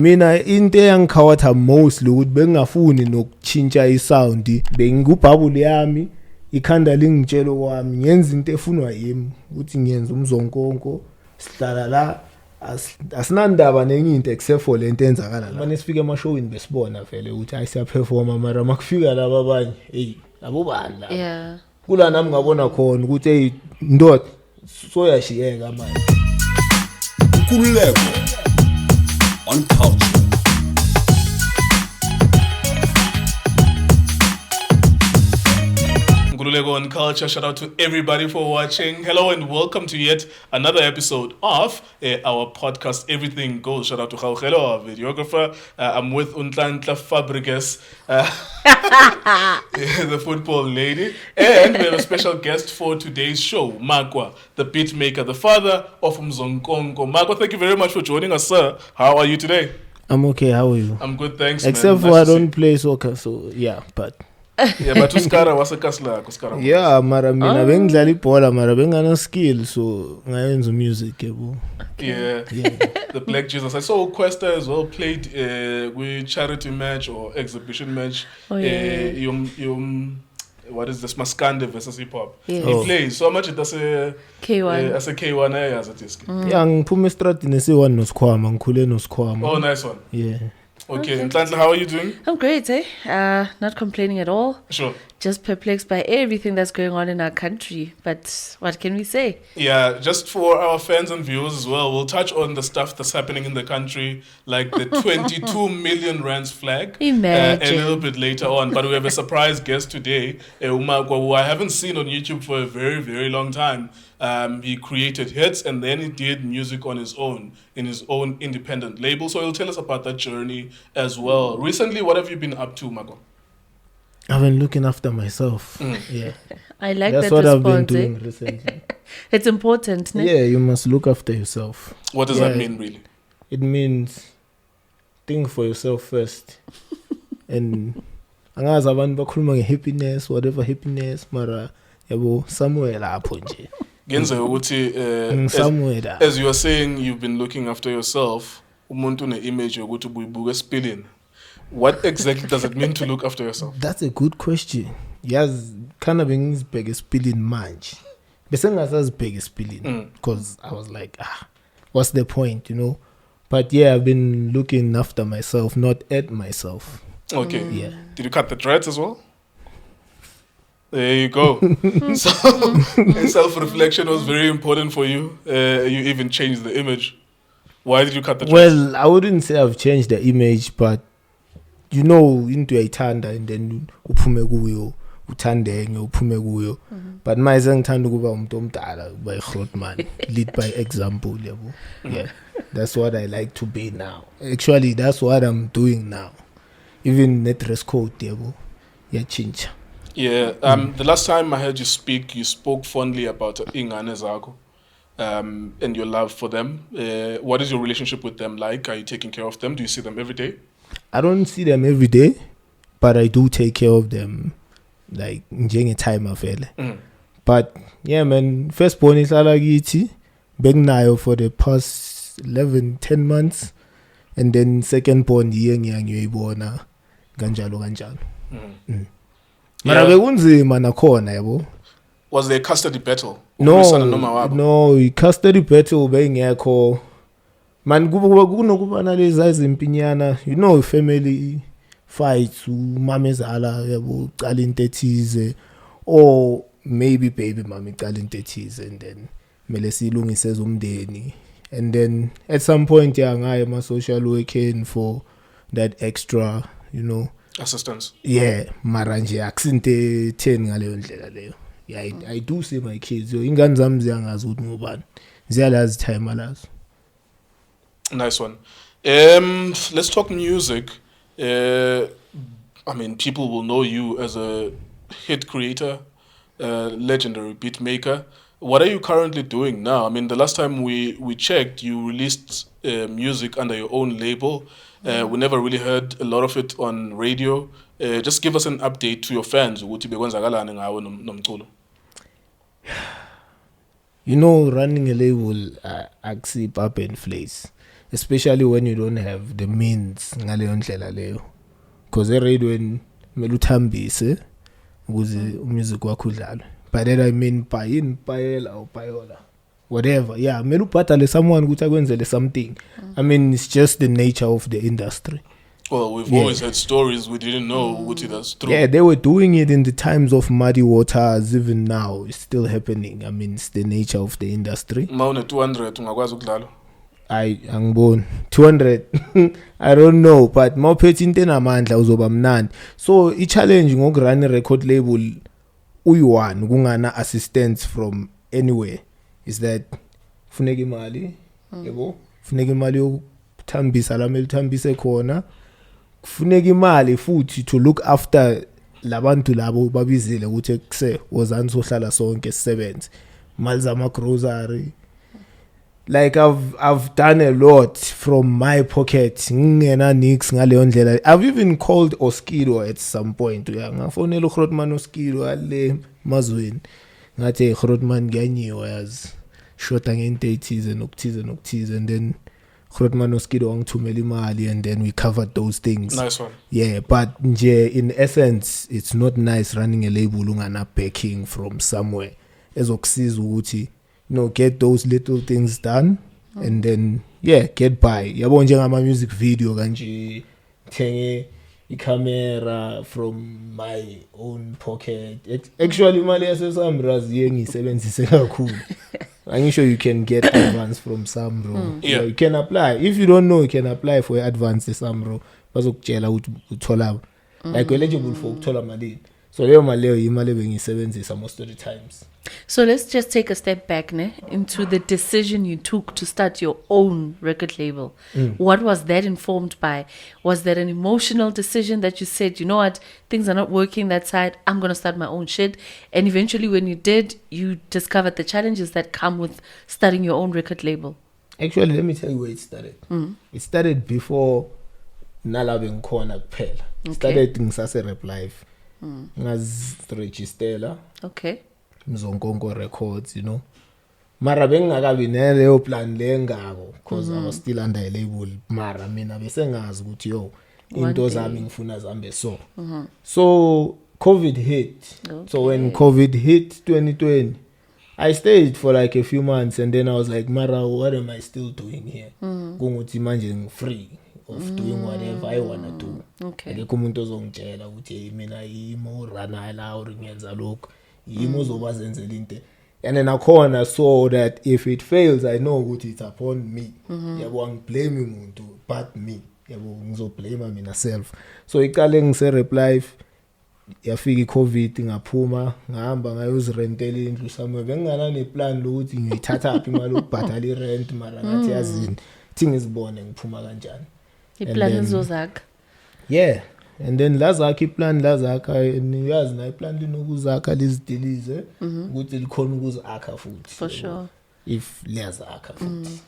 Mina into engikhawatha mostly ukuthi bengingafuni nokuchintsha isound bengikubhabule yami ikhanda lingitshelo kwami ngenza into efunwa yimi ukuthi ngiyenza umzonkonko sihlala la asinandaba nenye into except for lento enzakala la manje sifike emashowini besibona vele ukuthi ayisiya performa mara makufika laba abanye hey abobani la yeah kula nami ngabona khona ukuthi hey ndoda soyashiyeka manje Nkululeko on Cultr. Nkululeko on Cultr. Shout out to everybody for watching. Hello and welcome to yet another episode of our podcast Everything Goes. Shout out to Hello, our videographer. I'm with Untantla Fabregas, the football lady. And we have a special guest for today's show, Makwa, the beat maker, the father of Mzonkonko. Makwa, thank you very much for joining us, sir. How are you today? I'm okay, how are you? I'm good, thanks. Except man. for I don't play soccer, so yeah, but Yeah, but uskara was a kasla, uskara. yeah, mara mina bengidlala ibhola mara bengana skill so ngayenza music yebo. Yeah. The Black Jesus. I saw Kwesta as well played with charity match or exhibition match. Oh, yeah. What is this? Maskande versus hip hop. Yeah. He plays so much. It does a K1 as a K1 as it is. Yeah, ngiphume estradini esiwani nosikhwama ngikhule nosikhwama. Oh, nice one. Yeah. Okay, Ntlantla, how are you doing? I'm great, eh? Not complaining at all. Sure. Just perplexed by everything that's going on in our country. But what can we say? Yeah, just for our fans and viewers as well, we'll touch on the stuff that's happening in the country, like the 22 million rands flag. Imagine. A little bit later on. But we have a surprise guest today, Umakwa, who I haven't seen on YouTube for a very, very long time. He created hits and then he did music on his own, in his own independent label. So he'll tell us about that journey as well. Recently, what have you been up to, Makwa? I've been looking after myself. Yeah. I like That's that what I've response. been doing Eh? recently. It's important, ne? Yeah, you must look after yourself. What does that mean, really? It means think for yourself first. And angazi abantu bakhuluma ngehappiness, whatever happiness, mara yabo somewhere lapho nje. Genza ukuthi Somewhere there. as you are saying, you've been looking after yourself. Umuntu ne image yokuthi ubuyibuka spilling. What exactly does it mean to look after yourself? That's a good question. Yes, kind of ngizibheke spilling manje. Bese ngasazibheke spilling because I was like, what's the point, you know? But yeah, I've been looking after myself, not at myself. Okay. Yeah. Did you cut the dreads as well? There you go. So, self-reflection was very important for you. You even changed the image. Why did you cut the dreads? Well, I wouldn't say I've changed the image, but you know, into ayithanda and then uphume kuyo, uthande enye uphume kuyo. But manje ngithanda ukuba umuntu omdala by Grootman, lead by example, yabo. Yeah. That's what I like to be now. Actually, that's what I'm doing now. Even the dress code, yabo. Yeah, change. Yeah. The last time I heard you speak, you spoke fondly about ingane zakho, and your love for them. What is your relationship with them like? Are you taking care of them? Do you see them every day? I don't see them every day, but I do take care of them, like njenge time afele. But yeah, man, first born is alagiti, begnayo for the past 11-10 months, and then second born yoibona ganjalo. Mara bekunzima nakhona yabo. Was there a custody battle? No, custody battle bengekho. Man kunokuba nalezi izimpinyana, you know, family fights, umama ezala yabo cala into ethize, or maybe baby mama icala into ethize, and then mele silungise umndeni, and then at some point ngaye ma social working for that extra, you know, assistance. Yeah, mara nje akusinte 10 ngaleyo ndlela leyo. Yeah, I do see my kids. Yo ingane zami ziyangazi ukuthi ngubani. Ziyalazi time alazo. Nice one. Let's talk music. I mean, people will know you as a hit creator, legendary beat maker. What are you currently doing now? I mean, the last time we checked, you released music under your own label. We never really heard a lot of it on radio. Just give us an update to your fans. You know, running a label, I see up and place. especially when you don't have the means ngaleyo ndlela leyo, because eradioweni kumele uthambise ukuze umusic wakho udlalwe. By that I mean Payola or Payola, whatever. Yeah, kumele ubhadale someone ukuthi akwenzele something. I mean, it's just the nature of the industry. Well, we've always had stories we didn't know what that's true. Yeah, they were doing it in the times of muddy waters. Even now, it's still happening. I mean, it's the nature of the industry. Maune 200 ungakwazi ukudlala. Angiboni 200 I don't know, but mawuphethe into enamandla uzoba mnandi. So i-challenge ngokurun record label uyi-one kungana assistance from anywhere is that funeka imali, yebo, funeka imali yokuthambisa lamele uthambise khona, kufuneka imali futhi to look after labantu labo babizile ukuthi kuse wozani sohlala sonke sisebenze, mali zama grocery. Like I've done a lot from my pocket. Ngena nix ngaleyo ndlela. I've even called Oskido at some point. Ngafonela uGrotman Oskido ale mazweni. Ngathi Grotman ngiyanyiwa yazi. Shota ngento ethize nokuthize and then Grotman Oskido wangithumela imali and then we covered those things. Nice one. Yeah, but nje in essence it's not nice running a label ungana backing from somewhere. Ezokusiza ukuthi get those little things done and then get by. Yabo njengama music video kanje thenge i-camera from my own pocket. Actually imali yaseSamraz ngisebenzise kakhulu. Angisho you can get advance from Samro. Yeah. You can apply. If you don't know, you can apply for advance Samro. Bazokutshela ukuthi uthola like eligible for ukuthola malini. So leyo mali leyo imali bengisebenzisa most of the times. So let's just take a step back into the decision you took to start your own record label. What was that informed by? Was that an emotional decision that you said, you know what, things are not working that side, I'm going to start my own shit? And eventually when you did, you discovered the challenges that come with starting your own record label. Actually, let me tell you where it started. It started before nalabe ngikhona kuphela. It started ngisase Rap Life. Ngazirejistela. Okay. Mzonkonko Records, you know. Mara bengakabi neleyo plan lengako because I was still under a label. Mara mina bese ngazi ukuthi yo into zami ngifuna zambe so. So COVID hit. Okay. So when COVID hit 2020, I stayed for like a few months and then I was like, Mara, what am I still doing here? Kunguthi manje ngifree of doing whatever I wanna do. Okay. Like umuntu ozongitshela ukuthi mina yimo rana la or ngenza lokho. Yimuzobazenzela into. And then I saw that if it fails, I know what it's upon me. Yabo angblame umuntu but me. Yabo ngizoblame myself. So iqale ngise Rap Life yafika iCovid ngaphuma ngahamba ngayozirentela indlu somewhere. Bengingana neplan lokuthi ngiyithatha phi imali ukubhadala irent mara ngathi yazini thi ngizibone ngiphuma kanjani. Iplan izozakha. Yeah. And then lazakha iplan lazakha niyazi na iplan linokuzakha lizidilize ukuthi likhona ukuzakha futhi. For sure. If liyazakha futhi.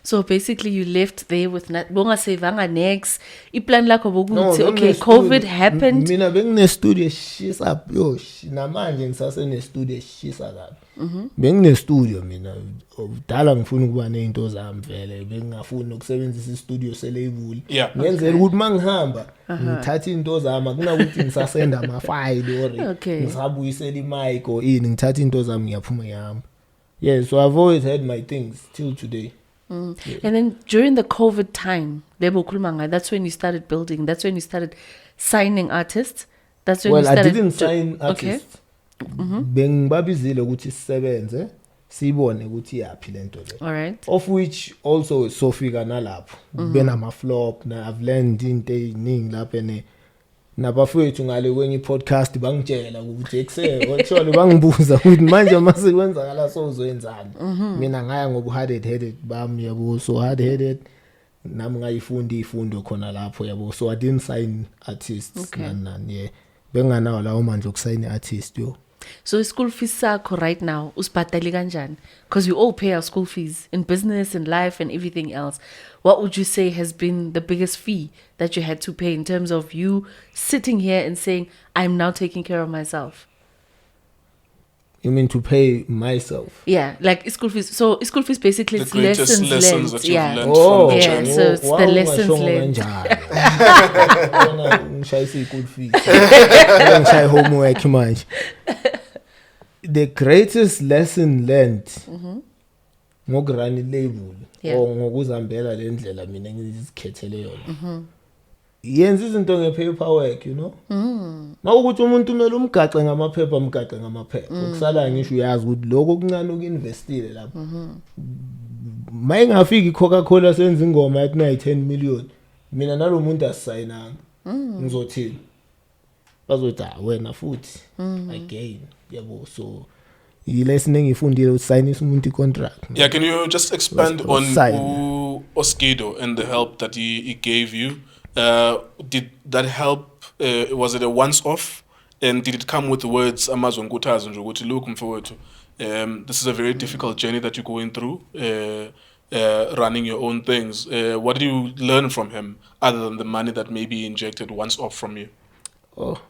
So basically you left there with bonga savanga next iplan lakho bokuthi okay COVID happened. Mina bengine studio shisa yo namanje ngisase ne studio shisa kabi. Bengine studio mina udala ngifuna ukuba nezinto zami vele bengingafuni ukusebenzisa istudio selabel. Ngenzela ukuthi mangihamba ngithatha into zami kunakuthi ngisasenda ama file or ngisabuyisela imic or ini ngithatha into zami ngiyaphuma ngihamba. Yeah, so I've always had my things till today. Yeah. And then during the COVID time, that's when you started building. That's when you started signing artists. That's when you started. I didn't sign artists. Bengibabizile ukuthi sisebenze sibone ukuthi yapi lento le. All right. Of which also sofika nalapho. Benama flop na I've learned into eziningi lapha ne nabafowethu ngale kwenye podcast bangitshela ukuthi ekuse actually bangibuza ukuthi manje mase kwenzakala so uzoyenzani. Mina ngaya ngoba hard headed bami yabo so hard headed nami ngayifunda ifundo khona lapho yabo so I didn't sign artists nani yeah benganawo lawo manje ukusayina artist yo. So school fees sakho right now usibhadali kanjani? Because we all pay our school fees in business and life and everything else. What would you say has been the biggest fee that you had to pay in terms of you sitting here and saying, I'm now taking care of myself? You mean to pay myself? Yeah, like school fees. So school fees basically The it's greatest lessons lessons learned. that you've Yeah. learned from the Yeah, journey. so it's the lessons learned. learned. The greatest lesson learned ngokurani label Yeah. or ngokuzambela le ndlela mina ngizikhethele yona. Yenza izinto ngepaperwork, you know. Mawukuthi umuntu umele umgaxe ngamaphepha umgaxe ngamaphepha. Ukusala ngisho uyazi ukuthi lokho okuncane ukinvestile lapho. Mayingafiki Coca-Cola senza ingoma yathi nayi 10 million. Mina nalomuntu asayinanga. Ngizothini? Bazothi wena futhi again yabo so ilesson engifundile usayinisa umuntu icontract. Yeah, can you just expand on Sign. Oskido and the help that he gave you? Did that help? Was it a once-off? And did it come with the words Amazon Kutazo nje look mfowethu? This is a very difficult journey that you're going through, running your own things. What did you learn from him other than the money that maybe he injected once off from you? Oh,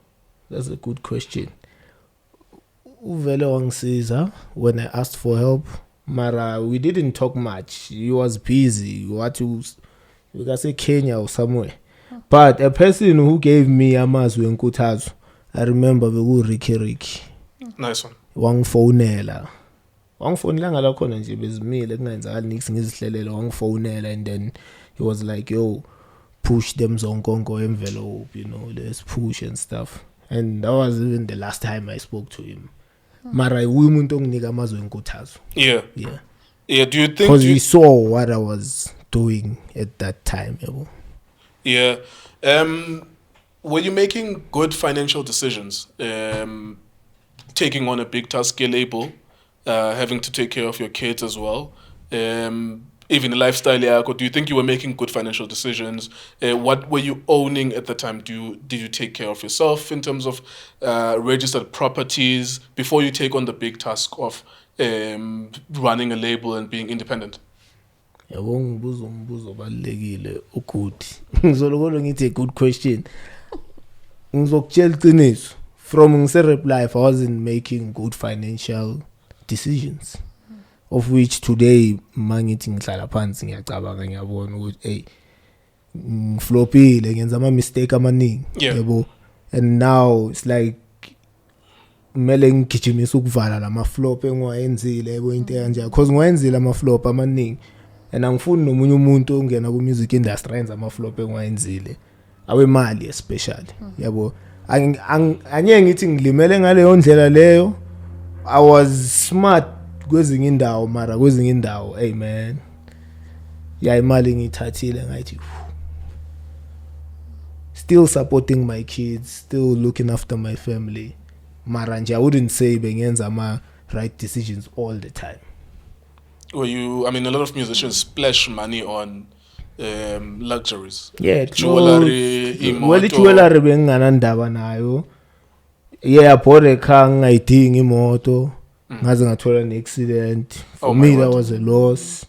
that's a good question. Uvele wangisiza when I asked for help. Mara, we didn't talk much. He was busy. We can say Kenya or somewhere. But a person who gave me amazwi enkuthazo, I remember Ricky. Nice one. Wangifonela ngala khona nje bezimile kungenzakala nix ngizihlelele wangifonela and then he was like, yo, push them zonkonko envelope, you know, let's push and stuff. And that was even the last time I spoke to him. Mara umuntu onginika amazwi enkuthazo. Yeah. Do you think? Because he saw what I was doing at that time. Yeah. Were you making good financial decisions? Taking on a big task label, having to take care of your kids as well. Even the lifestyle, do you think you were making good financial decisions? What were you owning at the time? Did you take care of yourself in terms of registered properties before you take on the big task of running a label and being independent? Yabo ngibuza umbuzo obalekile ukuthi ngizolokho ngithi a good question. Ngizokutshela iqiniso. From ngise life, I wasn't making good financial decisions, of which today mangithi ngihlala phansi ngiyacabanga ngiyabona ukuthi hey ngiflopile ngenza ama mistake amaningi yabo, and now it's like kumele ngigijimisa ukuvala lama flop engwayenzile yabo into kanje because ngwayenzile ama flop amaningi and angifuni nomunye umuntu ongena ku music industry enza ama flop engwayenzile awemali especially yabo. Anye ngithi ngilimele ngaleyo ndlela leyo. I was smart kwezinye indawo mara kwezinye indawo hey man ya imali ngithathile ngathi still supporting my kids, still looking after my family. Mara nje I wouldn't say bengenza ama right decisions all the time. Well, a lot of musicians splash money on luxuries. Yeah, jewelry, well, jewelry bengana ndaba nayo. Yeah, bought a car ngayidinga imoto. Ngaze ngathola an accident. For me that was a loss.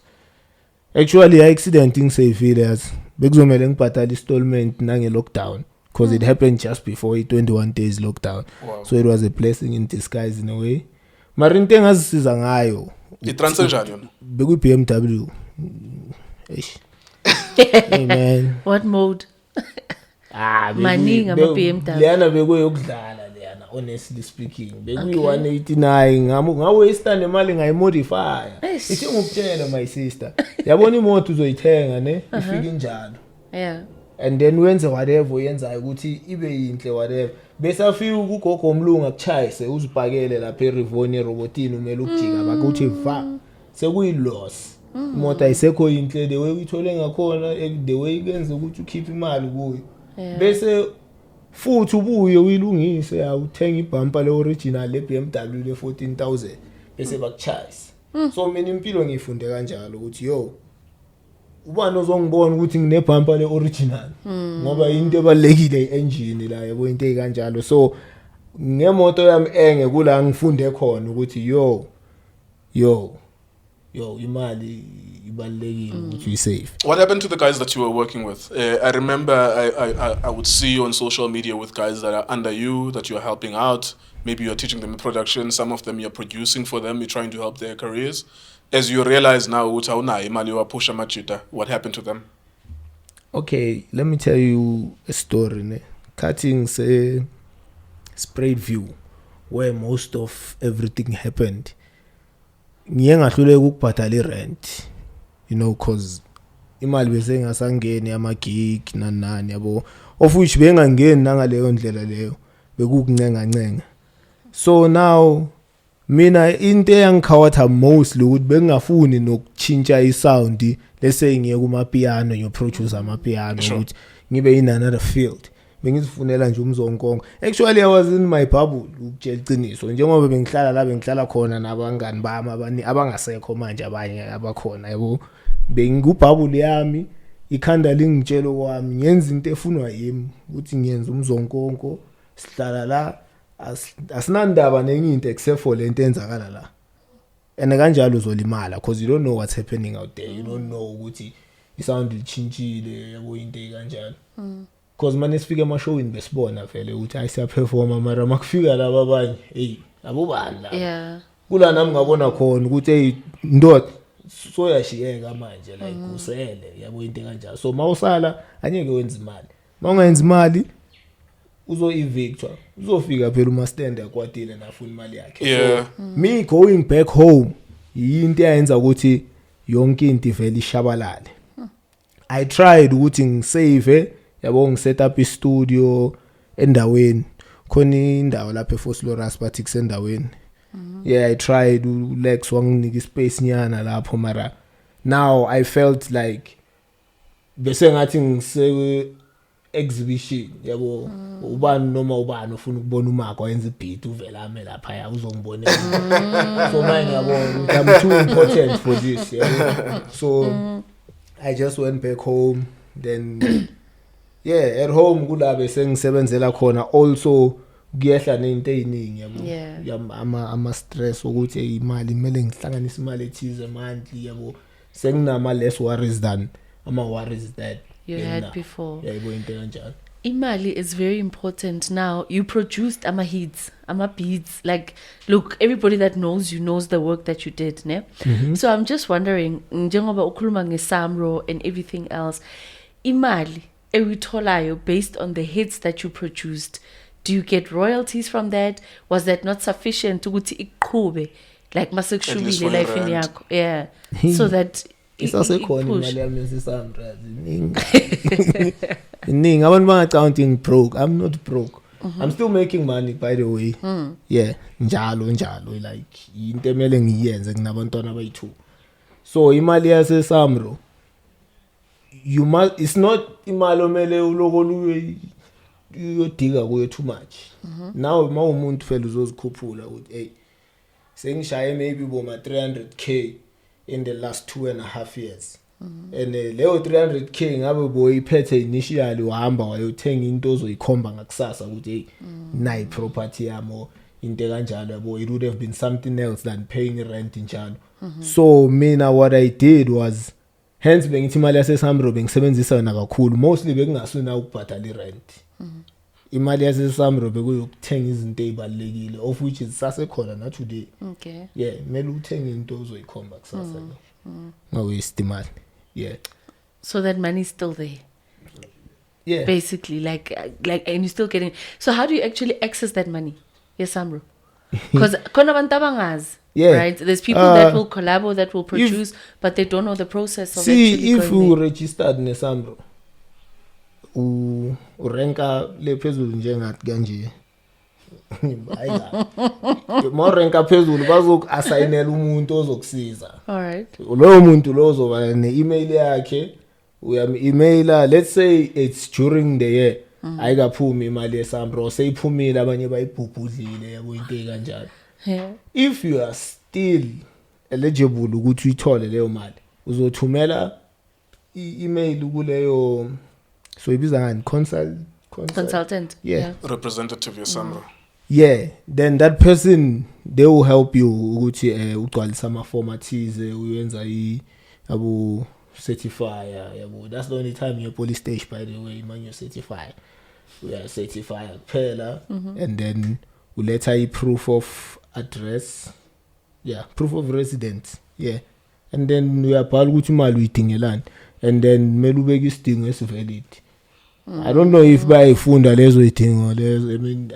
Actually, accident ngisayifile yazi. Bekuzomela ngibhatala installment nange lockdown because it happened just before 21 days lockdown. Wow. So it was a blessing in disguise in a way. Mara into engazisiza ngayo. I-transfer njani yona? Beku BMW. Hey man. What mode? Maningi ama BMW. Leyana bekuyokudlala leyana, honestly speaking. Bekuyi 189 ngawaste nemali ngayimodify. Ithi ngikutshela my sister. Yabona imoto uzoyithenga ne ifike njalo. Yeah. And then wenze whatever uyenzayo ukuthi ibe yinhle whatever. Bese afika ukugogo omlungu akuchayise uzibhakele lapha eRivoni erobotini umele ukujika bakuthi va. Sekuyi loss. Imoto ayisekho yinhle the way uyithole ngakhona the way kenze ukuthi ukhiphe imali kuyo. Bese futhi ubuye uyilungise awuthenga ibumper le original le BMW le 14,000 bese bakuchayisa. So mina impilo ngifunde kanjalo ukuthi yo ubani ozongibona ukuthi ngine bumper le original ngoba into ebalekile iengine la yabo into ekanjalo. So ngemoto yami enge kula ngifunde khona ukuthi yo imali ibalekile ukuthi uyisafe. What happened to the guys that you were working with? I remember I would see you on social media with guys that are under you, that you are helping out. maybe you're teaching them production, some of them you're producing for them, you're trying to help their careers. As you realize now, what happened to them? Okay, let me tell you a story. Ne? Cutting say sprayed view where most of everything happened. Ngiye ngahluleka ukubhadala rent, you know, cause imali bese ngasangeni ama gig nanani yabo, of which bengangeni nangaleyo ndlela leyo, bekukuncenga. So now mina into yangikhawatha mostly ukuthi bengafuni nokuchintsha isound, let's say ngiye kuma piano ngiyoproduce ama piano ukuthi ngibe in another field. Bengizifunela nje umzonkongo. Actually I was in my bubble ukutshela iqiniso, njengoba bengihlala khona nabangani bami abangasekho manje, abanye abakhona yabo, bengikububble yami, ikhanda lingitshelo kwami ngenza into efunwa yimi ukuthi ngiyenza umzonkongo, sihlala la, asinandaba nenye into except for lento enzakala la. And kanjalo uzolimala because you don't know what's happening out there, you don't know ukuthi isound lichintshile yabo into kanjalo. Because manje sifika ama-showini besibona vele ukuthi ayisiyaperforma, mara makufika laba abanye hey abobani la, Yeah. kula nami ngabona khona ukuthi hey ndoda soyashiyeka manje like usele yabo into kanjalo. So mawusala anyeke wenza imali, mawungenza imali uzo-evictor, uzofika phela uma stand yakwatile nafuna imali yakhe. Yeah. So me going back home yinto eyenza ukuthi yonke into vele ishabalale. I tried ukuthi ngisave yabo, ngiset up i-studio endaweni khona indawo lapha eFosloras bathi kusendaweni. Yeah, I tried Lex wanginika ispace nyana lapho, mara now I felt like bese ngathi ngise exhibition yabo, ubani noma ubani ufuna ukubona uMakwa wenza ibeat uvela ame lapha ya uzongibona. So mine yabo I'm too important for this, yeah. So I just went back home, then yeah, at home kula bese ngisebenzela khona also kuyehla nento eziningi yabo, ama stress ukuthi imali kumele ngihlanganise imali ethize monthly yabo, senginama less worries than ama worries that you had before. yabo into kanjalo. Imali is very important now. You produced ama hits, ama beats. Like, look, everybody that knows you knows the work that you did, ne? So I'm just wondering, njengoba ukhuluma ngeSamro and everything else, imali ewitholayo based on the hits that you produced, do you get royalties from that? Was that not sufficient ukuthi iqhube like masekushubile life in yakho? Yeah. So that isasekhona imali yami yesiSamra iningi abantu bangacount broke. I'm not broke. I'm still making money, by the way. Yeah, njalo like into emele ngiyenze nginabantwana abayi2. So imali yaseSamro, you must, it's not imali omele ulokoluye uyodiga kuyo too much. Now mawumuntu phela uzozikhuphula ukuthi hey sengishaye maybe boma 300k in the last 2.5 years. And leyo 300k ngabe boyiphethe initially wahamba wayothenga into ozoyikhomba ngakusasa ukuthi hey nayi property yami into kanjalo yabo, it would have been something else than paying rent njalo. So mina what I did was, hence bengithi imali yaseSamro bengisebenzisa yona kakhulu, mostly bekungasuna ukubhadala irent. Imali yaseSamro bekuyokuthenga izinto ezibalekile, of which is sasekhona na today. okay. Yeah, mele uthenge into ozoyikhomba kusasa ngawaste imali. Yeah. So that money is still there. Yeah. Basically, like, and you're still getting. So how do you actually access that money? Yes, Samro. Because kona bantu abangazi. Yeah. Right. There's people that will collabo, that will produce, but they don't know the process of see, actually if going you there. registered neSamro, urenka lephezulu njengathi kanje. More renka phezulu bazoku-assignela umuntu ozokusiza. All right. Lowo muntu lo uzoba ne-email yakhe, uyam-emaila, let's say it's during the year, ayikaphumi imali yeSamro, seyiphumile abanye bayibhubhudlile yabo into kanjalo. Yeah. If you are still eligible ukuthi uyithole leyo mali, uzothumela i-email kuleyo, so ibiza ngani, Consultant. Yeah. Representative yeSamro. Yeah, then that person, they will help you ukuthi ugcwalisa ama-form athize, uyenza yabo certifier yabo. That's the only time you're police station, by the way, man, you certify. We are certified kuphela, and then uletha i-proof of address, yeah, proof of residence, yeah, and then uyabhala ukuthi imali uyidingelani, and then kumele ubeke isidingo esivalid. I don't know if bayifunda lezo idingo lezo. I mean,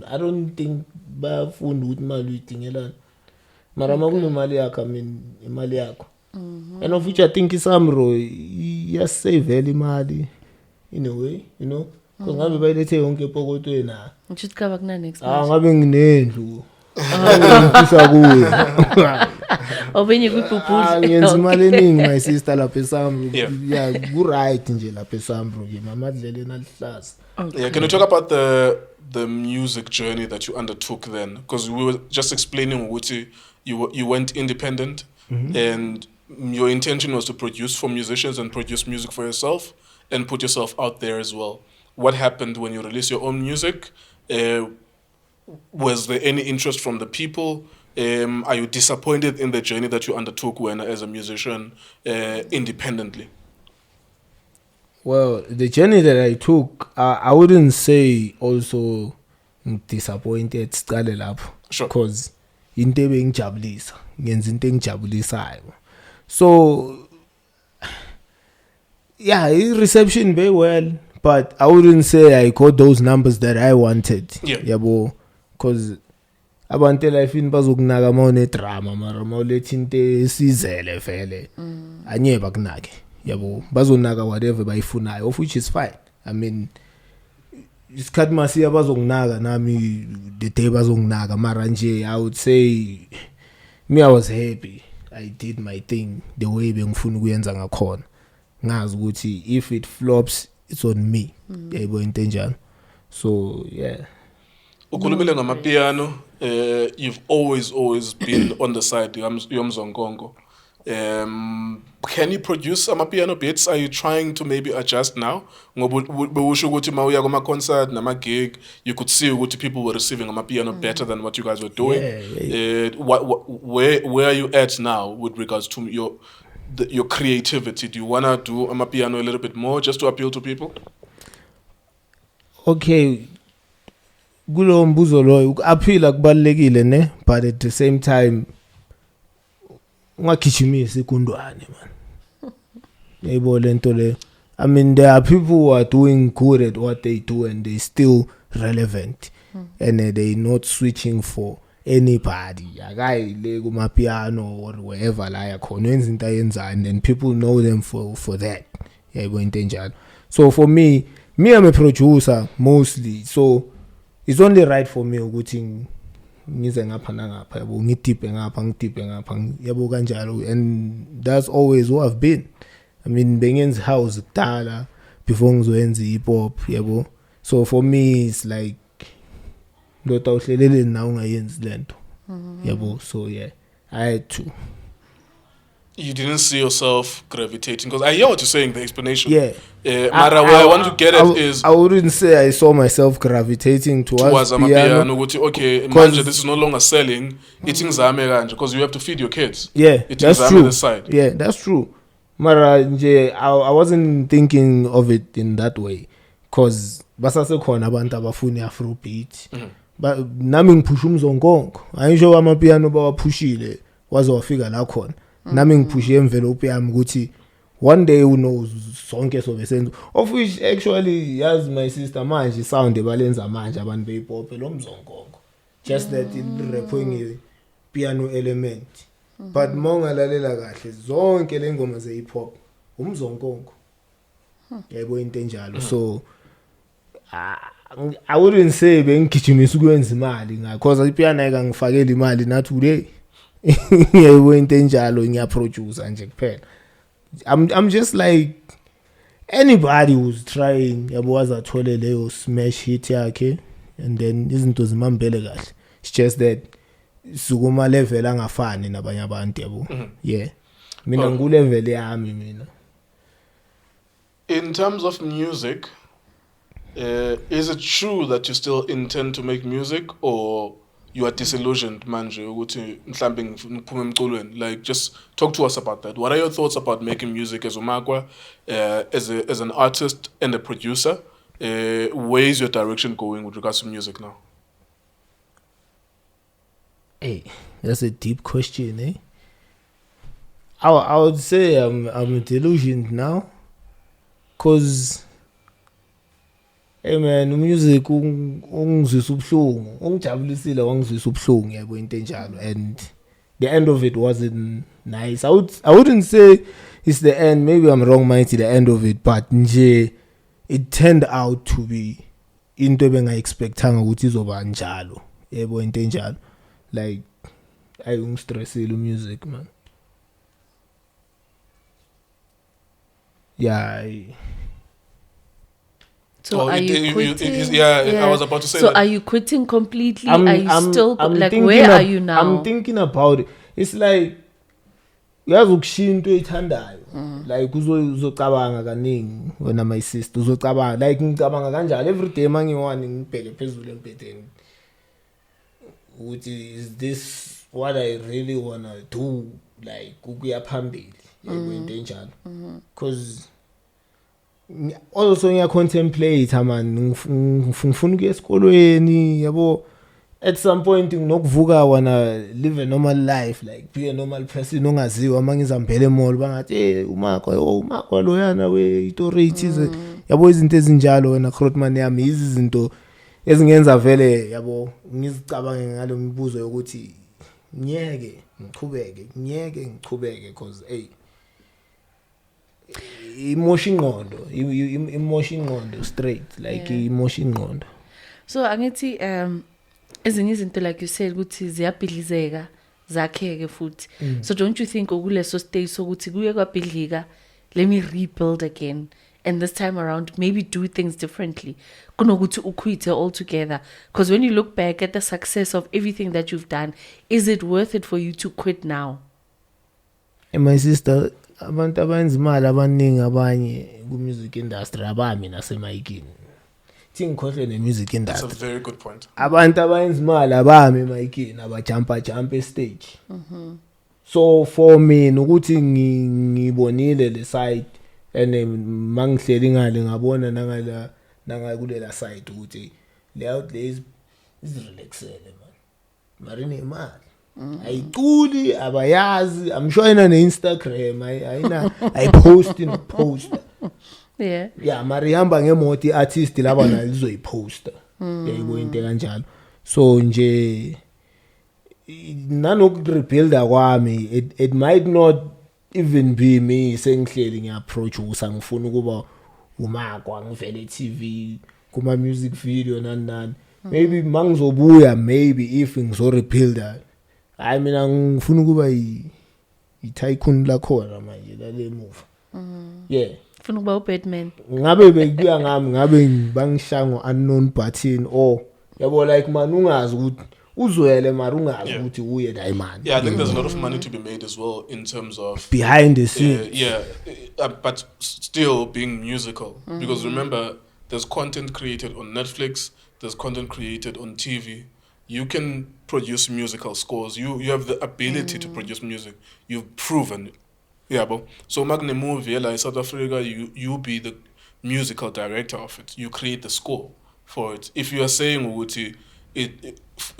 I don't think bayafunda ukuthi imali uyidingelani. Mara makunemali yakho, I mean, imali yakho. And of which I think isamro iyasave imali in a way, you know, because ngabe bayilethe yonke epokotweni na. Ngithi kaba kunani next. Ngabe nginendlu. Ngifisa kuwe. Obenye kwibhubhuzi. Ngenza imali eningi my sister lapha esamro. Yeah, ku right nje lapha esamro ke mamadlele nalihlaza. Yeah, can you talk about the music journey that you undertook then? Because we were just explaining ukuthi you went independent, and your intention was to produce for musicians and produce music for yourself and put yourself out there as well. What happened when you released your own music? Was there any interest from the people? Are you disappointed in the journey that you undertook when, as a musician, independently? Well, the journey that I took, I wouldn't say also disappointed sicale lapho. Sure. Because into ebengijabulisa, ngenza into engijabulisayo. So yeah, reception very well, but I wouldn't say I got those numbers that I wanted. Yeah. Yabo, because abantu elifini bazokunaka mawune drama mara mawuletha into esizele vele anye bakunake. Yabo, bazonaka whatever bayifunayo, of which is fine. I mean, isikhathi masiya bazokunaka nami the day bazokunaka mara nje I would say me I was happy. I did my thing the way bengifuna ukuyenza ngakhona. Ngazi ukuthi if it flops it's on me. Yabo into enjalo. So yeah. Ukhulumile ngamapiano, you've always been on the side yomzongongo. Can you produce amapiano beats? Are you trying to maybe adjust now? Ngoba bewusho ukuthi mawuya kuma concert nama gig, you could see ukuthi people were receiving amapiano better than what you guys were doing. Where are you at now with regards to your creativity? Do you wanna do amapiano a little bit more just to appeal to people? Okay, kulo mbuzo loyo ukuaphila kubalekile ne, but at the same time ungagijimisa ikundwane man. Yebo lento le. I mean, there are people who are doing good at what they do and they still relevant, and they not switching for anybody. Akayi le kuma piano or wherever la yakhona wenza into ayenzayo, and then people know them for that. Yebo into enjalo. So for me I'm a producer mostly, so it's only right for me ukuthi ngize ngapha nangapha yabo, ngidiphe ngapha yabo kanjalo, and that's always who I've been. I mean, bengenza house kudala before ngizoyenza hip hop yabo. So for me it's like Nota uhlelele na ungayenzi lento yabo. So yeah, I had to. You didn't see yourself gravitating, because I hear what you're saying, the explanation. Yeah. Mara, where I want to get at is, I wouldn't say I saw myself gravitating towards piano. Okay, manje, this is no longer selling. Eating zame kanje, because you have to feed your kids. Yeah, that's true. This side. Yeah, that's true. Mara nje, I wasn't thinking of it in that way, because basasekhona abantu abafuna Afrobeat. But nami ngiphusha umzonkongo. Ayisho amapiano bawaphushile waze wafika la khona. Nami ngiphushe envelope yami ukuthi one day who knows sonke sobe senzo, of which actually yazi my sister manje sound ebalenza manje abantu beyipop lo mzonkongo, just that it piano element. But mongalalela kahle zonke le ngoma ze hip hop umzonkongo. Yebo into enjalo. So I wouldn't say bengigijimisa ukwenza imali because ipiano ayikangifakela imali not today. Yebo into enjalo ngiyaproduce nje kuphela. I'm just like anybody who's trying yabo wazathole leyo smash hit yakhe, and then izinto zimambele kahle. It's just that sukuma level angafani nabanye abantu yabo. Yeah, mina ngu level yami mina. In terms of music, is it true that you still intend to make music, or you are disillusioned manje ukuthi mhlambe ngiphume emculweni? Like, just talk to us about that. What are your thoughts about making music as uMakwa, as an artist and a producer? Where is your direction going with regards to music now? Hey, that's a deep question, eh? I would say I'm delusioned now, cause hey man, music ungizwisa ubuhlungu, ungijabulisile wangizwisa ubuhlungu yabo into enjalo, and the end of it wasn't nice. I wouldn't say it's the end. Maybe I'm wrong, mighty the end of it, but nje it turned out to be into bengaexpectanga ukuthi izoba njalo yebo into enjalo, like ayungistressile music man. Yeah. So Oh, are it- you it- quitting? I was about to say so that. are you quitting completely? Are you still like thinking where are you now? I'm thinking about it. It's like uyazi ukushiya into oyithandayo, like uzocabanga kaningi wena my sister, uzocabanga like ngicabanga kanjalo every day mangiwani ngibheke phezulu empedeni ukuthi is this what I really wanna do, like ukuya phambili yebo into enjalo, because also ngiya contemplate man ngifuna ukuya esikolweni yabo. At some point nginokuvuka wana live a normal life, like be a normal person ongaziwa mangizambele mall bangathi umakwa loyana we authorities yabo, izinto ezinjalo wena Grootman yami izinto ezingenza vele yabo ngizicabange ngalo mibuzo yokuthi ngiyeke ngichubeke because hey emotion ngqondo straight like emotion ngqondo. So angithi ezinye izinto like you said ukuthi ziyabhidlizeka zakheke futhi. So don't you think okuleso stage sokuthi kuye kwabhidlika, let me rebuild again, and this time around maybe do things differently kunokuthi uquit altogether? Because when you look back at the success of everything that you've done, is it worth it for you to quit now? And my sister, abantu abenza imali abaningi abanye ku music industry abami nasemayikini. Ngikhohle ne music That's a industry. very good point. Abantu abenza imali abami emayikini abajump stage. So for me ukuthi ngibonile le side and mangihleli ngale ngabona nanga kulela side ukuthi le outlays is relaxele man. Marine imali. Ayiculi abayazi, I'm sure ina ne Instagram I post in post. Yeah, marihamba ngemoto artist laba nalizoyiposta. Yayibo into kanjalo. So nje nanokurebuilda kwami, it might not even be me sengihleli ngiapproach usangifuna ukuba umakwa ngivele TV kuma music video nani. Maybe mangizobuya, maybe if ngizorebuilda, I mean ngifuna ukuba i-tycoon lakhona manje lale move. Yeah. Funa ukuba uBatman. Ngabe bekuya ngami ngabe bangishango unknown button or yabo like man ungazi ukuthi uzwele mara ungazi ukuthi uye la imani. Yeah, I think there's a lot of money to be made as well in terms of behind the scenes. But still being musical, because remember there's content created on Netflix, there's content created on TV. You can produce musical scores. You have the ability to produce music. You've proven it. Yeah, but so magne movie like South Africa, you be the musical director of it. You create the score for it. If you are saying Uguti,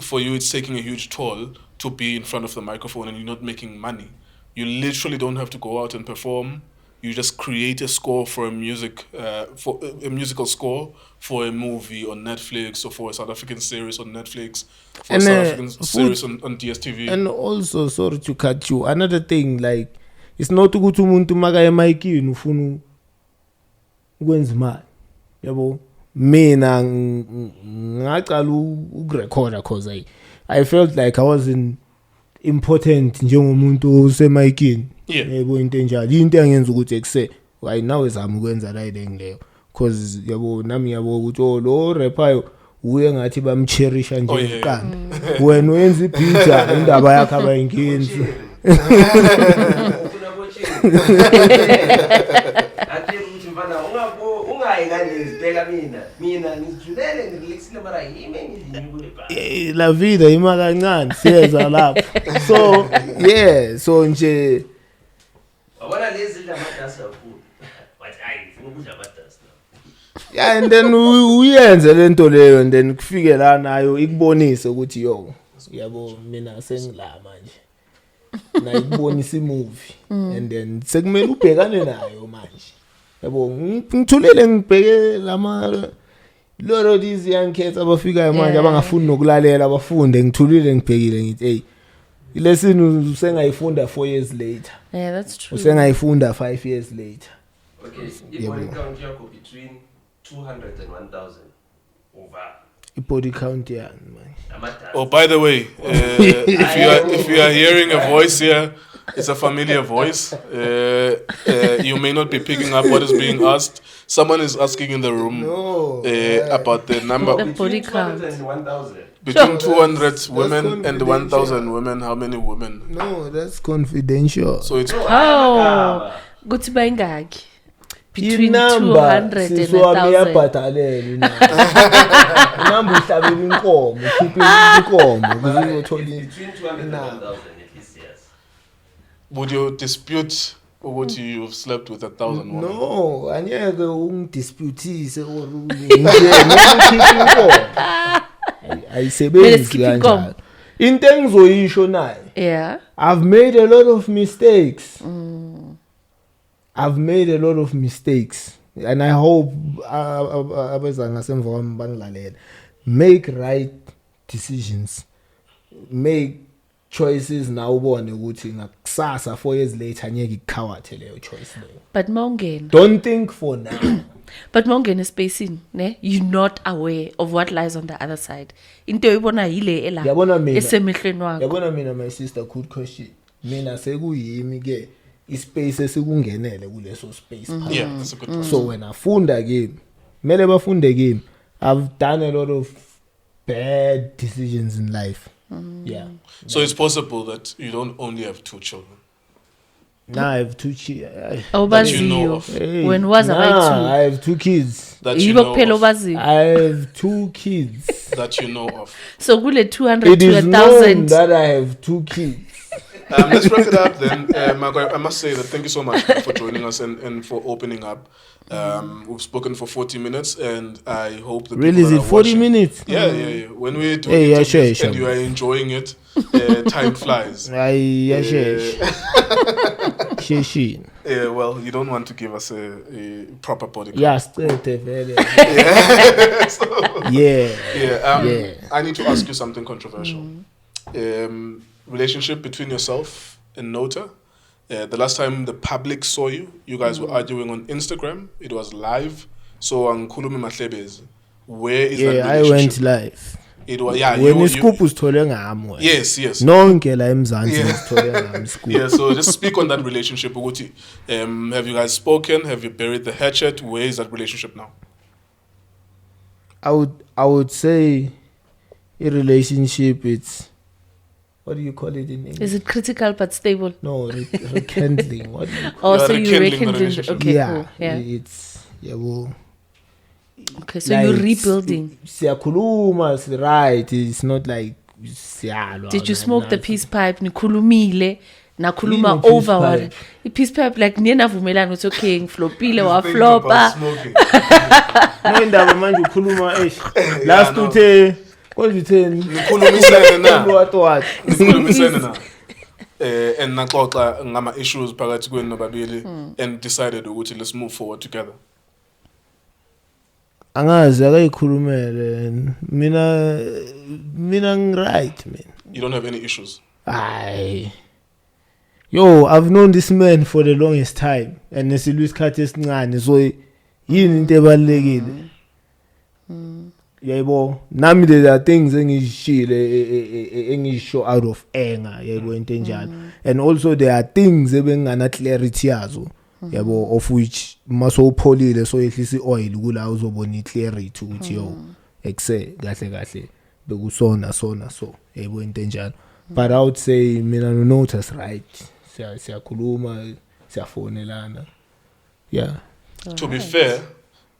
for you it's taking a huge toll to be in front of the microphone and you're not making money. You literally don't have to go out and perform. You just create a score for a musical score for a movie on Netflix or for a South African series on Netflix, for And, a South African series on DSTV. And also, sorry to cut you, another thing, like it's not ukuthi umuntu makaya emayikini ufuna ukwenza imali yabo. Mina ngaqala ukurecorda cause I felt like I wasn't important njengomuntu osemayikini yabo into enjalo, into engenza ukuthi ekuse why now ezama ukwenza la ile ngileyo cause yabo nami yabo ukuthi lo rapper uye ngathi bamcherisha nje iqanda wena uyenza ibhija indaba yakhe abayinkinzi. Athi ukuthi mfana ungayi kanje sibheka mina ngizijulele ngirelaxile mara yimi ngiziyibule ba. La vida ima kancane siyeza lapho. So yeah, so nje Wabona lezi zidla amadasi kakhulu. But funa ukudla amadasi now. yeah, and then uyenze lento leyo and then kufike la nayo ikubonise ukuthi yo yabo mina sengila manje nayibonisa imovie and then sekumele ubhekane nayo manje yabo ngithulile ngibheke lama lot of these young kids abafikayo manje abangafuni nokulalela abafunde ngithulile ngibhekile ngithi hey lesson usengayifunda 4 years later. Yeah, that's true. Usengayifunda 5 years later. Okay, if body count yakho between 200 and 1000 over body count yeah man. Oh, by the way, if you are hearing a voice here, it's a familiar voice. You may not be picking up what is being asked. Someone is asking in the room about the number. The body count. and 1000. Between 200 women and 1,000 women, how many women? No, that's confidential. So it's Oh, good bangaki. Between 200 and 1,000. Number uhlabela inkomo, ukhipha inkomo ukuze uyothola Between 200 and 1000 at least, yes. would you dispute what you've slept with 1,000 women? No, anyeke ungidisputise or ukhipha inkomo. Ayisebenzi kanjalo. Into engizoyisho naye. Yeah. I've made a lot of mistakes. I've made a lot of mistakes. And I hope ngasemva kwami bangilalela. Make right decisions. Make choices now ubone ukuthi ngakusasa 4 years later anyeke ikhawathe leyo choice leyo. But mongena. Don't think for now. But mongena spacing, ne? You're not aware of what lies on the other side. Into uyibona yile ela. Yabona mina. Esemehlweni wakho. Yabona mina my sister, good question. Mina sekuyimi ke ispace esikungenele kuleso space. Yeah, that's a good point. So when afunda game, mele bafunde game. I've done a lot of bad decisions in life. Yeah. So it's possible that you don't only have 2 children. Now I have 2 kids. That you know of. When was I have 2 kids. That you know of. I have 2 kids. That you know of. So gule 200 It to is known 1,000. that I have 2 kids. Let's wrap it up then. Makwa, I must say that thank you so much for joining us and for opening up. We've spoken for 40 minutes and I hope the Really, is people it that are 40 watching- minutes? Yeah. When we're doing Hey, yeah, interviews sure. and you are enjoying it, time flies. Yeah, well, you don't want to give us a proper body count. Yeah, straight very. So, Yeah. yeah. I need to ask you something controversial. Relationship between yourself and Nota. The last time the public saw you, you guys were arguing on Instagram. It was live. So Nkululeko Mahlebezi, where is that Yeah, I relationship? went live. It was When iscoop usithole ngami wena. Yes. Nonke la emzansi usithole ngami scoop. Yeah, so just speak on that relationship. Ukuthi, have you guys spoken? Have you buried the hatchet? Where is that relationship now? I would say a relationship, it's, what do you call it in English? Is it critical but stable? No, rekindling. What do you call Oh, You are so you rekindling the rekindling. relationship. Okay, yeah, cool. Yeah. It's well. Okay, so you're rebuilding. Siyakhuluma, it's right. It's not like siyalwa. Did you smoke the peace pipe? Nikhulumile. Nakhuluma Yini peace over what? pipe? The peace pipe like niye navumelana ukuthi okay ngiflopile wa Thinking about flopa. smoking. No indaba manje ukhuluma last no. uthe konje uthe Nikhulumisene na. what Nikhulumisene na. And naxoxa ngama issues phakathi kwenu nobabili and decided ukuthi let's move forward together. angazi akayikhulumele mina ngiright man. You don't have any issues. Yo, I've known this man for the longest time and nesilwa isikhathi esincane so yini into ebalekile. Yebo, nami there are things engishile engisho out of anger yebo into enjalo. And also there are things ebengana clarity yazo. Yebo, of which maso upholile so yehlisa oil kula uzobona iclarity ukuthi yo ekse kahle bekusona sona so yebo into enjalo. But I would say mina no notice right. Siyakhuluma, siyafonelana. Yeah. To be fair,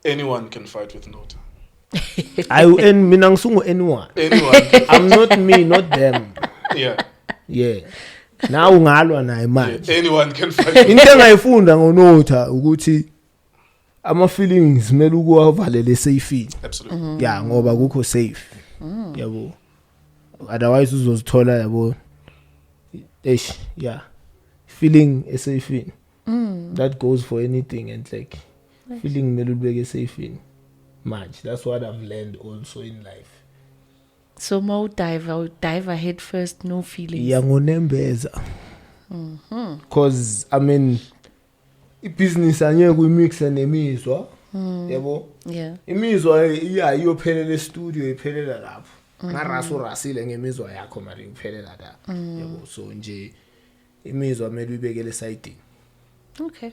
anyone can fight with Nota. And mina ngisungu anyone. Anyone. I'm not me, not them. Yeah. Yeah. Now ungalwa naye manje. Anyone can fight. Into engayifunda ngoNota ukuthi ama feelings mele ukuwavalele safe. Absolutely. Yeah, ngoba kukho safe. Yabo. otherwise uzozithola yabo feeling safe in that goes for anything, and like feeling melubeke safe in much. That's what I've learned also in life. So more dive ahead first, no feelings. Yangonembeza. Cause I mean business angeke uyimixe nemizwa. Yabo? Yeah. Imizwa iyophelela studio iphelela lapho. Ngaraso rasile ngemizwa yakho mari iphelela la. Yabo? So nje imizwa mele uyibekele side. Okay.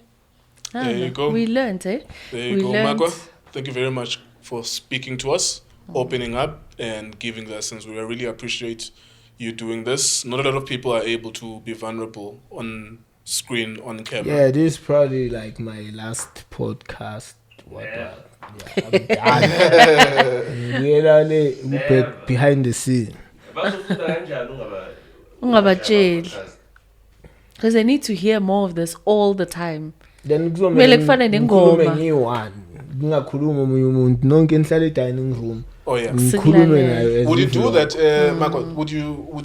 There you go. We learned, eh? There you go, Makwa. Thank you very much for speaking to us, opening up and giving lessons. We really appreciate you doing this. Not a lot of people are able to be vulnerable on screen, on camera. Yeah, this is probably like my last podcast. I'm done. Really behind the scene. Because I need to hear more of this all the time. Then Kumele kufane nengoma. Ngingakhuluma omunye umuntu nonke nihlale dining room. Oh yeah. Ngikhulume nayo. Would you do that, Makwa? Would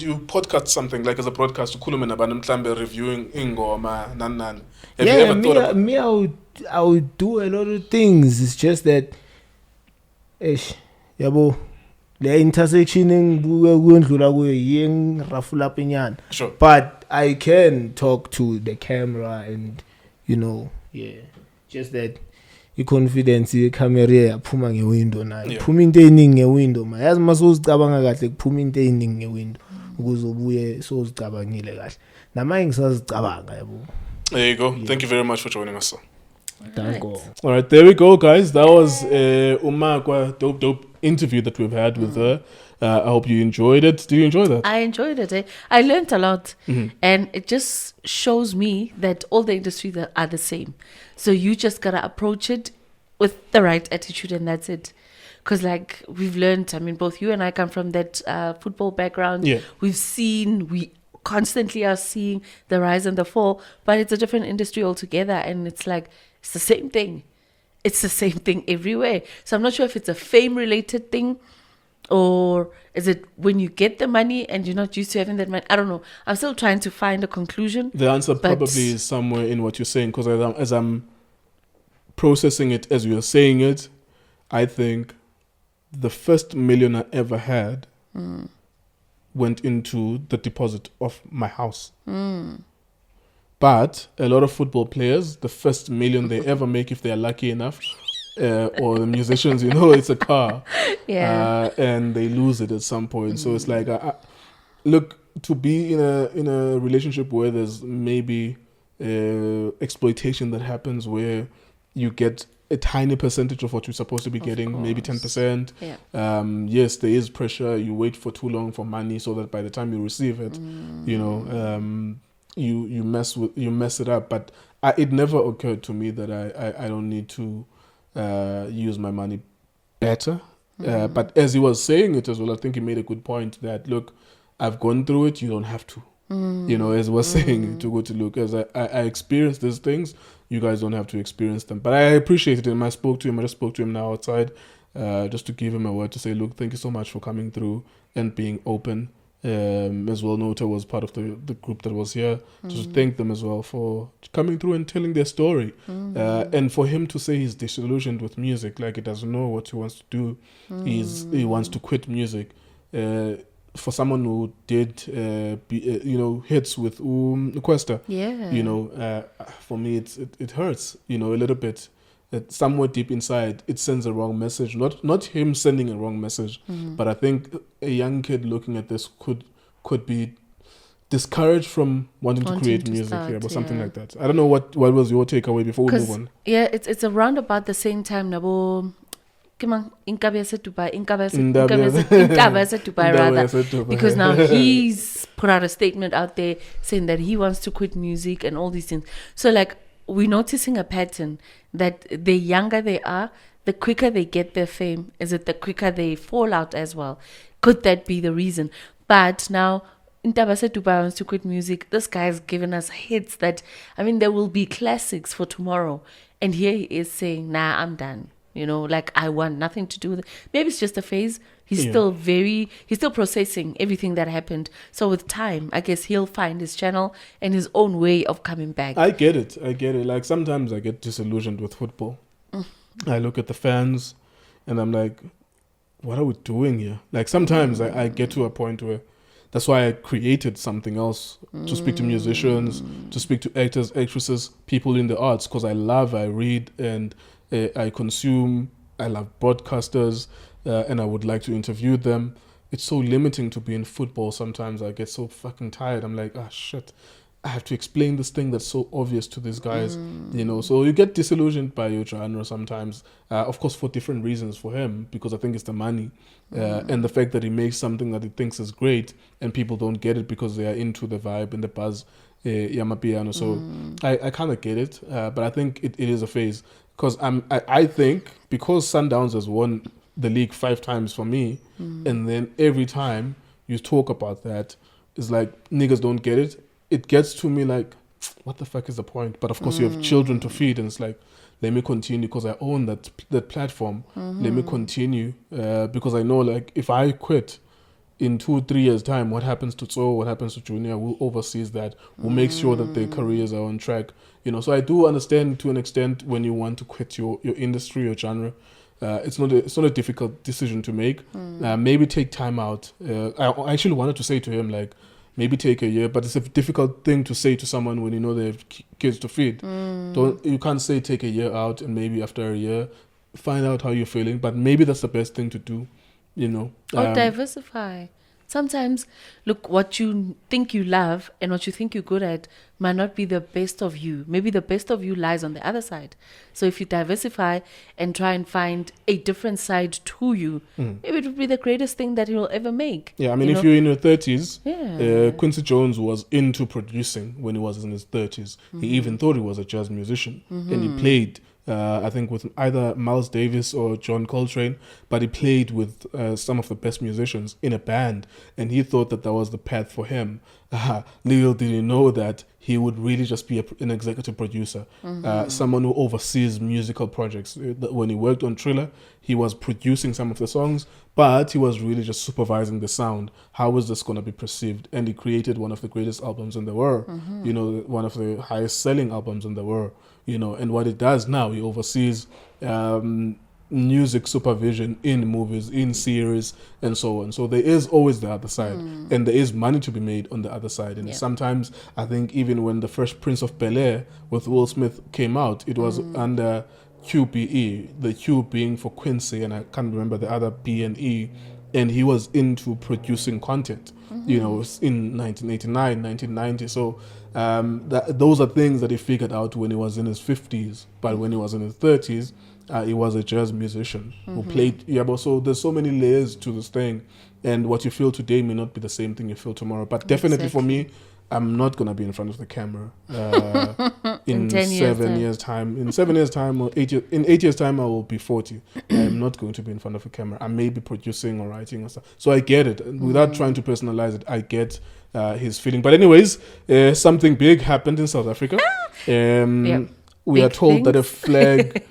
you podcast something like as a broadcast? Ukhulume nabantu mhlambe reviewing ingoma nan. Have you ever thought about me I would do a lot of things. It's just that yabo le intersection engibuke kuyendlula kuyo yengirafula penyana. Sure. But I can talk to the camera and just that i-confidence ye-camera yaphuma nge-window nayo. Iphuma into eyiningi nge-window ma. Yazi masuzicabanga kahle kuphuma into eyiningi nge-window ukuze ubuye sozicabangile kahle. Namanye ngisazicabanga yabo. There you go. Yeah. Thank you very much for joining us, sir. Thank you. All right, there we go, guys. That was Makwa dope interview that we've had with her. I hope you enjoyed it. Did you enjoy that? I enjoyed it. Eh? I learned a lot. And it just shows me that all the industries are the same. So you just got to approach it with the right attitude, and that's it. Because like we've learned, I mean, both you and I come from that football background. Yeah. We constantly are seeing the rise and the fall, but it's a different industry altogether. And it's like, it's the same thing. It's the same thing everywhere. So I'm not sure if it's a fame-related thing, or is it when you get the money and you're not used to having that money? I don't know. I'm still trying to find a conclusion. The answer probably is somewhere in what you're saying, because as I'm processing it as you're saying it, I think the first million I ever had went into the deposit of my house. But a lot of football players, the first million they ever make, if they're lucky enough, or the musicians, it's a car. Yeah. And they lose it at some point. So it's like, look, to be in a relationship where there's maybe exploitation that happens, where you get a tiny percentage of what you're supposed to be getting, maybe 10%. Yeah. Yes, there is pressure. You wait for too long for money, so that by the time you receive it, you mess it up. But it never occurred to me that I don't need to use my money better. But as he was saying it as well, I think he made a good point that, look, I've gone through it, you don't have to. As he was saying, to go to look, as I experienced these things, you guys don't have to experience them. But I appreciated him. I just spoke to him now outside, just to give him a word to say, look, thank you so much for coming through and being open. As well, Nota was part of the group that was here. Just thank them as well for coming through and telling their story. And for him to say he's disillusioned with music, like he doesn't know what he wants to do. He wants to quit music. For someone who did, hits with Kwesta, for me it hurts, a little bit. Somewhere deep inside, it sends a wrong message. Not him sending a wrong message, but I think a young kid looking at this could be discouraged from wanting to create music, or something like that. I don't know what was your takeaway before we move on. Yeah, it's around about the same time. Nabo, Intaba Dubai rather, because now he's put out a statement out there saying that he wants to quit music and all these things. So like, we're noticing a pattern that the younger they are, the quicker they get their fame. Is it the quicker they fall out as well? Could that be the reason? But now, Intaba Dubai wants to quit music. This guy's given us hits that, there will be classics for tomorrow. And here he is saying, nah, I'm done. You know, like I want nothing to do with it. Maybe it's just a phase. He's Yeah. he's still processing everything that happened. So with time, I guess he'll find his channel and his own way of coming back. I get it. Like sometimes I get disillusioned with football. I look at the fans and I'm like, what are we doing here? Like sometimes I get to a point where that's why I created something else to speak to musicians, to speak to actors, actresses, people in the arts, because I read, and I consume. I love broadcasters, and I would like to interview them. It's so limiting to be in football. Sometimes I get so fucking tired. I'm like, shit, I have to explain this thing that's so obvious to these guys, you know. So you get disillusioned by your genre sometimes, of course, for different reasons for him, because I think it's the money and the fact that he makes something that he thinks is great and people don't get it because they are into the vibe and the buzz, Yamapiano. So I kind of get it, but I think it is a phase, because I think because Sundowns has won the league 5 times for me, and then every time you talk about that, it's like niggas don't get it. It gets to me like, what the fuck is the point? But of course you have children to feed, and it's like, let me continue because I own that platform. Let me continue because I know, like, if I quit in 2-3 years time, what happens to Tso, what happens to Junior, who oversees that, who makes sure that their careers are on track, you know. So I do understand to an extent when you want to quit your industry, your genre. It's not a difficult decision to make. Maybe take time out. I actually wanted to say to him, like, maybe take a year, but it's a difficult thing to say to someone when you know they have kids to feed. You can't say take a year out and maybe after a year find out how you're feeling, but maybe that's the best thing to do, you know. Or diversify. Sometimes, look, what you think you love and what you think you're good at might not be the best of you. Maybe the best of you lies on the other side. So if you diversify and try and find a different side to you, maybe it would be the greatest thing that you'll ever make. Yeah, I mean, if you're in your 30s, Quincy Jones was into producing when he was in his 30s. He even thought he was a jazz musician, and he played, I think, with either Miles Davis or John Coltrane, but he played with some of the best musicians in a band, and he thought that was the path for him. Little did he know that he would really just be an executive producer, someone who oversees musical projects. When he worked on Thriller, he was producing some of the songs, but he was really just supervising the sound. How was this going to be perceived? And he created one of the greatest albums in the world, you know, one of the highest selling albums in the world, you know. And what he does now, he oversees music supervision in movies, in series, and so on. So there is always the other side, and there is money to be made on the other side. And sometimes I think even when the Fresh Prince of Bel-Air with Will Smith came out, it was under QBE, the Q being for Quincy, and I can't remember the other B and E, and he was into producing content, you know, in 1989, 1990. So those are things that he figured out when he was in his 50s, but when he was in his 30s, he was a jazz musician who played. Yeah, but so there's so many layers to this thing, and what you feel today may not be the same thing you feel tomorrow. But definitely for me, I'm not gonna be in front of the camera in 7 years time. In 7 years time or 8 years, in 8 years time, I will be 40. I'm not going to be in front of a camera. I may be producing or writing or stuff. So I get it. Without trying to personalize it, I get his feeling. But anyways, something big happened in South Africa. We are told that a flag,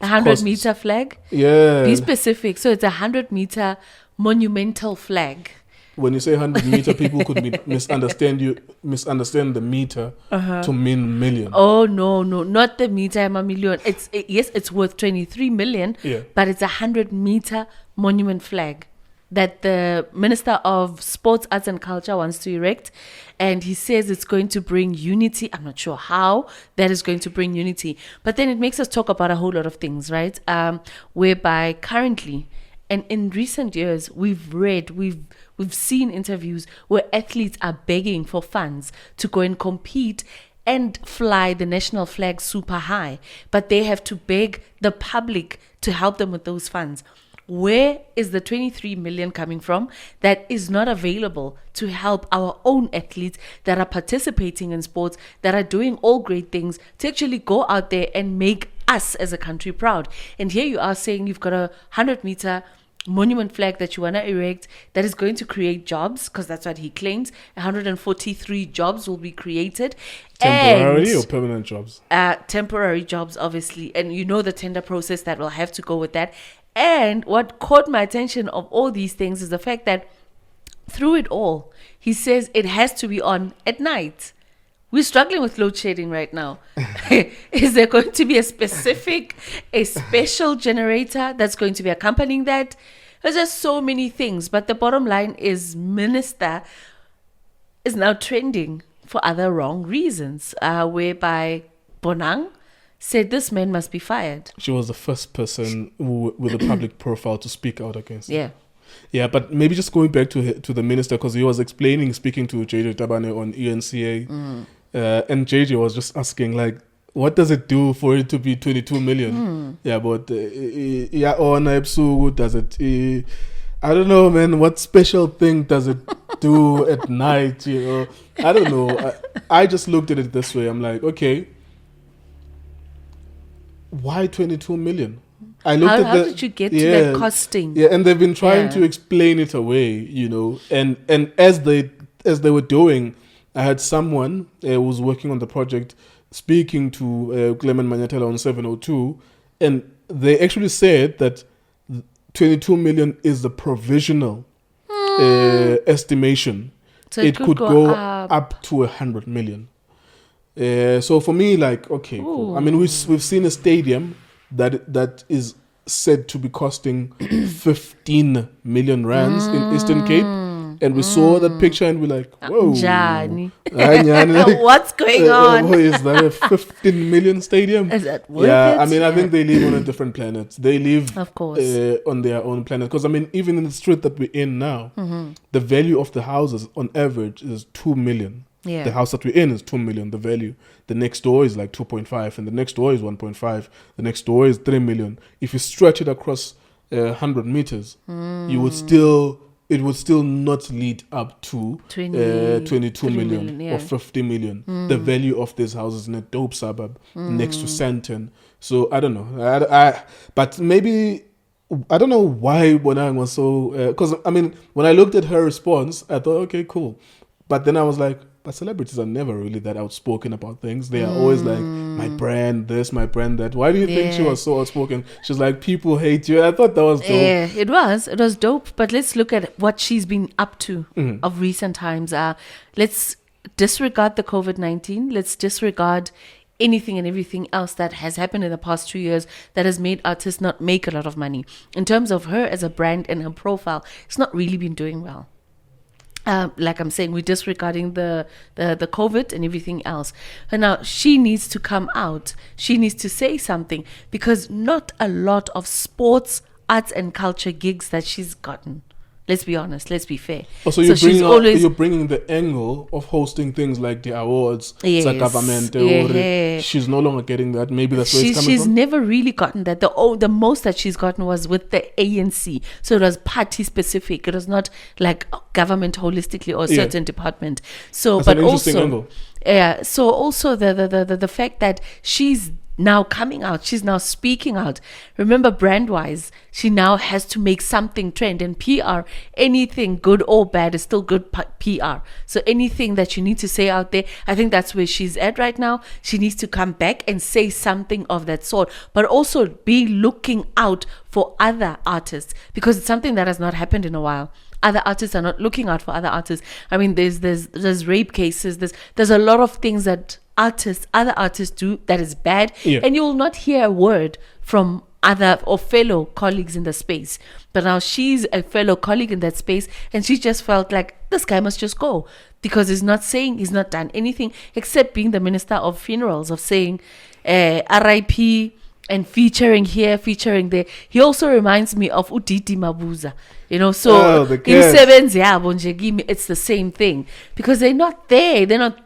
100-meter flag. Yeah. Be specific. So it's 100-meter monumental flag. When you say 100-meter, people could misunderstand the meter to mean million. Oh no, not the meter, I'm a million. It's worth 23 million, but it's 100-meter monument flag that the Minister of Sports, Arts and Culture wants to erect. And he says it's going to bring unity. I'm not sure how that is going to bring unity. But then it makes us talk about a whole lot of things, right? Whereby currently, and in recent years, we've seen interviews where athletes are begging for funds to go and compete and fly the national flag super high. But they have to beg the public to help them with those funds. Where is the 23 million coming from that is not available to help our own athletes that are participating in sports, that are doing all great things, to actually go out there and make us as a country proud? And here you are saying you've got a 100-meter monument flag that you want to erect that is going to create jobs, because that's what he claims. 143 jobs will be created. Temporary or permanent jobs? Temporary jobs, obviously. And you know the tender process that will have to go with that. And what caught my attention of all these things is the fact that through it all, he says it has to be on at night. We're struggling with load shedding right now. Is there going to be a special generator that's going to be accompanying that? There's just so many things. But the bottom line is Minister is now trending for other wrong reasons, whereby Bonang said this man must be fired. She was the first person with a public profile to speak out against it. Yeah. Yeah, but maybe just going back to the minister, because he was speaking to JJ Tabane on ENCA, and JJ was just asking, like, what does it do for it to be 22 million? Yeah, but yeah, on episode does it? I don't know, man. What special thing does it do at night? You know, I don't know. I just looked at it this way. I'm like, okay, why 22 million? I looked How did you get to that costing? Yeah, and they've been trying to explain it away, you know. And as they were doing, I had someone who was working on the project speaking to Clement Manyatela on 702, and they actually said that 22 million is the provisional estimation. So it could go up to 100 million. So for me, like, okay, cool. I mean, we've seen a stadium that is said to be costing 15 million rands in Eastern Cape, and we saw that picture and we're like, whoa, what's going on? Is that a 15 million stadium? Is that worth it? I mean, I think they live on a different planet. They live, of course, on their own planet. Because I mean, even in the street that we're in now, the value of the houses on average is 2 million. Yeah. The house that we're in is 2 million, the value. The next door is like 2.5, and the next door is 1.5. The next door is 3 million. If you stretch it across 100 meters, it would still not lead up to 22 million or 50 million. The value of these houses in a dope suburb next to Sandton. So I don't know. But maybe, I don't know why Bonang was so... Because, I mean, when I looked at her response, I thought, okay, cool. But then I was like, but celebrities are never really that outspoken about things. They are always like, my brand this, my brand that. Why do you think she was so outspoken? She's like, people hate you. I thought that was dope. Yeah, it was dope. But let's look at what she's been up to of recent times. Let's disregard the COVID-19. Let's disregard anything and everything else that has happened in the past 2 years that has made artists not make a lot of money. In terms of her as a brand and her profile, it's not really been doing well. Like I'm saying, we're disregarding the COVID and everything else. And now she needs to come out. She needs to say something, because not a lot of sports, arts and culture gigs that she's gotten. Let's be honest. Let's be fair. Also, you're bringing the angle of hosting things like the awards, the government. She's no longer getting that. Maybe that's where it's coming from. She's never really gotten that. The most that she's gotten was with the ANC. So it was party specific. It was not like government holistically or a certain department. So, that's but an interesting also, angle. So also the fact that she's now coming out, she's now speaking out. Remember, brand-wise, she now has to make something trend. And PR, anything good or bad is still good PR. So anything that you need to say out there, I think that's where she's at right now. She needs to come back and say something of that sort, but also be looking out for other artists, because it's something that has not happened in a while. Other artists are not looking out for other artists. I mean, there's rape cases. There's a lot of things that other artists do that is bad, and you will not hear a word from other or fellow colleagues in the space. But now she's a fellow colleague in that space, and she just felt like this guy must just go, because he's not done anything except being the minister of funerals, of saying RIP and featuring here, featuring there. He also reminds me of Udidi Mabuza, you know. So it's the same thing, because they're not there. They're not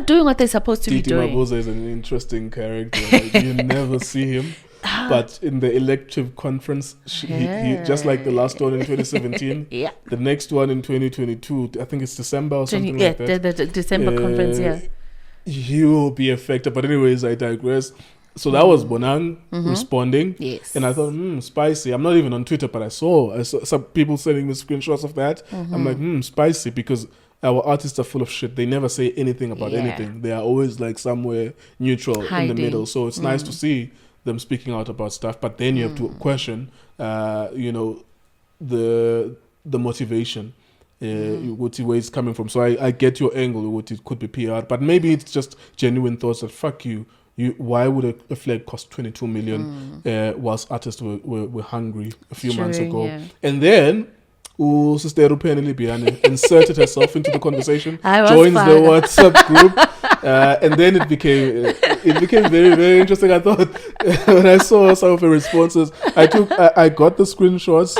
doing what they're supposed to be doing. Mabuza is an interesting character. Like, you never see him, but in the elective conference, he just like the last one in 2017, the next one in 2022, I think it's December or something like that. The December conference, he will be affected. But anyways, I digress. So that was Bonang responding. Yes. And I thought, spicy. I'm not even on Twitter, but I saw some people sending me screenshots of that. I'm like, spicy, because our artists are full of shit. They never say anything about anything. They are always like somewhere neutral in the middle. So it's nice to see them speaking out about stuff. But then you have to question, the motivation. Where it's coming from. So I get your angle. What it could be PR, but maybe it's just genuine thoughts that fuck you. Why would a flag cost 22 million whilst artists were hungry a few months ago? Yeah. And then Sister Rupiani Libiane inserted herself into the conversation, I was joins fine. the WhatsApp group, and then it became very, very interesting. I thought when I saw some of her responses, I got the screenshots,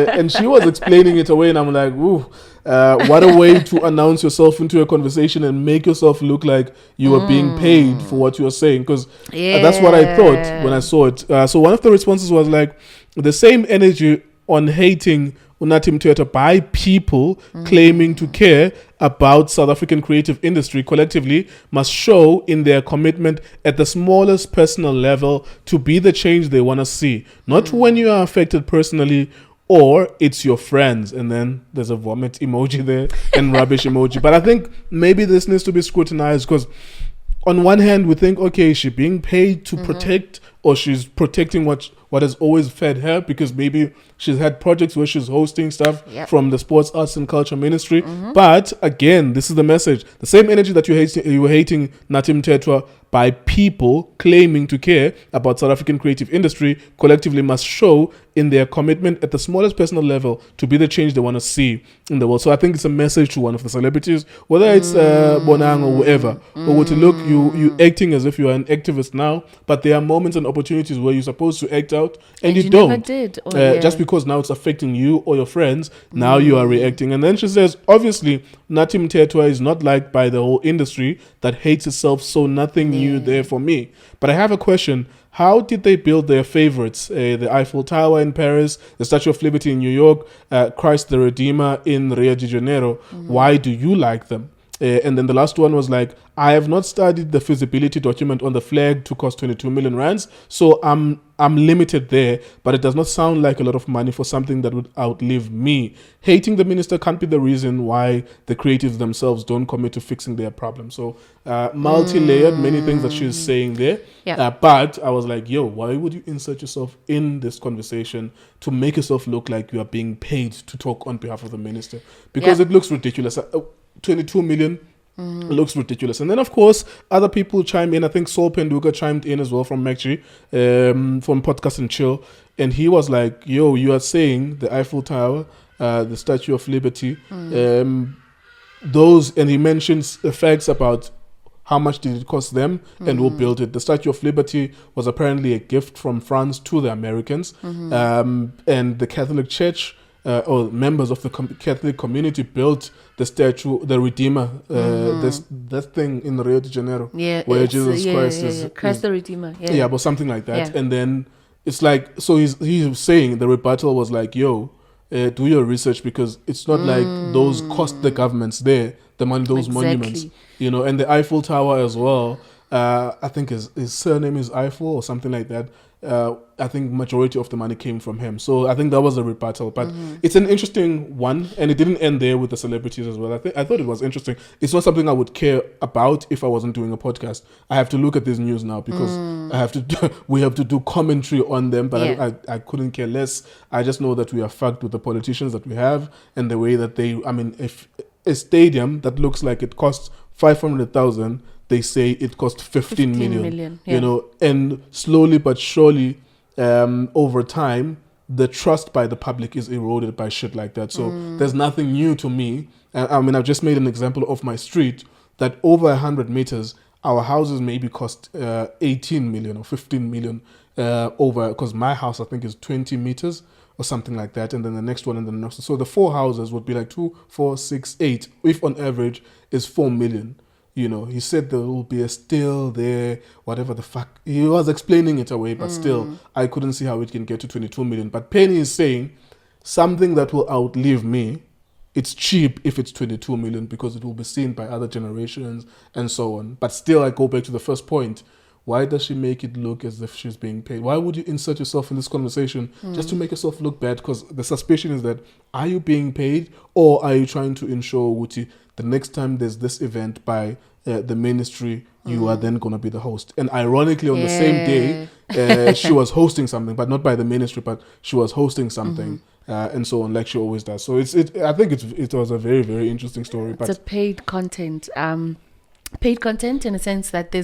and she was explaining it away, and I'm like, ooh. What a way to announce yourself into a conversation and make yourself look like you are being paid for what you are saying, because that's what I thought when I saw it. So one of the responses was like, the same energy on hating Unatim Theatre by people claiming to care about South African creative industry collectively must show in their commitment at the smallest personal level to be the change they want to see, not when you are affected personally or it's your friends. And then there's a vomit emoji there and rubbish emoji. But I think maybe this needs to be scrutinized, because on one hand we think, okay, is she being paid to protect, or she's protecting what has always fed her, because maybe she's had projects where she's hosting stuff from the Sports, Arts and Culture Ministry. But again, this is the message. The same energy that you were hating Natim Tetwa by people claiming to care about South African creative industry collectively must show in their commitment at the smallest personal level to be the change they want to see in the world. So I think it's a message to one of the celebrities, whether it's Bonang or whoever, or to look, you acting as if you are an activist now, but there are moments and opportunities where you're supposed to act out and you don't. Never did. Just because now it's affecting you or your friends, now you are reacting. And then she says, obviously, Natim Tetwa is not liked by the whole industry that hates itself, so nothing new there for me. But I have a question. How did they build their favorites? The Eiffel Tower in Paris, the Statue of Liberty in New York, Christ the Redeemer in Rio de Janeiro. Why do you like them? And then the last one was like, I have not studied the feasibility document on the flag to cost 22 million rands, so I'm limited there, but it does not sound like a lot of money for something that would outlive me. Hating the minister can't be the reason why the creatives themselves don't commit to fixing their problem. So multi-layered, many things that she's saying there. But I was like, yo, why would you insert yourself in this conversation to make yourself look like you are being paid to talk on behalf of the minister? Because it looks ridiculous. 22 million looks ridiculous. And then, of course, other people chime in. I think Saul Penduka chimed in as well from Macchi, from Podcast and Chill. And he was like, yo, you are saying the Eiffel Tower, the Statue of Liberty, those, and he mentions the facts about how much did it cost them and who built it. The Statue of Liberty was apparently a gift from France to the Americans. And the Catholic Church, or members of the Catholic community, built the statue, the Redeemer, that thing in Rio de Janeiro, where Jesus Christ is Christ the Redeemer. but something like that. And then it's like, so he's saying the rebuttal was like, yo, do your research, because it's not like those cost the governments there the money, those monuments, and the Eiffel Tower as well. I think his surname is Eiffel or something like that. I think majority of the money came from him. So I think that was a rebuttal. But it's an interesting one, and it didn't end there with the celebrities as well. I thought it was interesting. It's not something I would care about if I wasn't doing a podcast. I have to look at this news now because we have to do commentary on them, but I couldn't care less. I just know that we are fucked with the politicians that we have and the way that if a stadium that looks like it costs 500,000, they say it cost 15 million. And slowly but surely, over time, the trust by the public is eroded by shit like that. So there's nothing new to me. I've just made an example of my street that over 100 meters, our houses maybe cost 18 million or 15 million over, because my house, I think, is 20 meters or something like that. And then the next one and then the next. So the 4 houses would be like 2, 4, 6, 8, if on average is 4 million. He said there will be a still there, whatever the fuck. He was explaining it away, but still, I couldn't see how it can get to 22 million. But Penny is saying something that will outlive me. It's cheap if it's 22 million because it will be seen by other generations and so on. But still, I go back to the first point. why does she make it look as if she's being paid? Why would you insert yourself in this conversation just to make yourself look bad? Because the suspicion is that, are you being paid, or are you trying to ensure, Wuti, the next time there's this event by the ministry, you are then going to be the host? And ironically, on the same day, she was hosting something, but not by the ministry, but she was hosting something. And so on, like she always does. So I think it was a very, very interesting story. But it's a paid content. Paid content in a sense that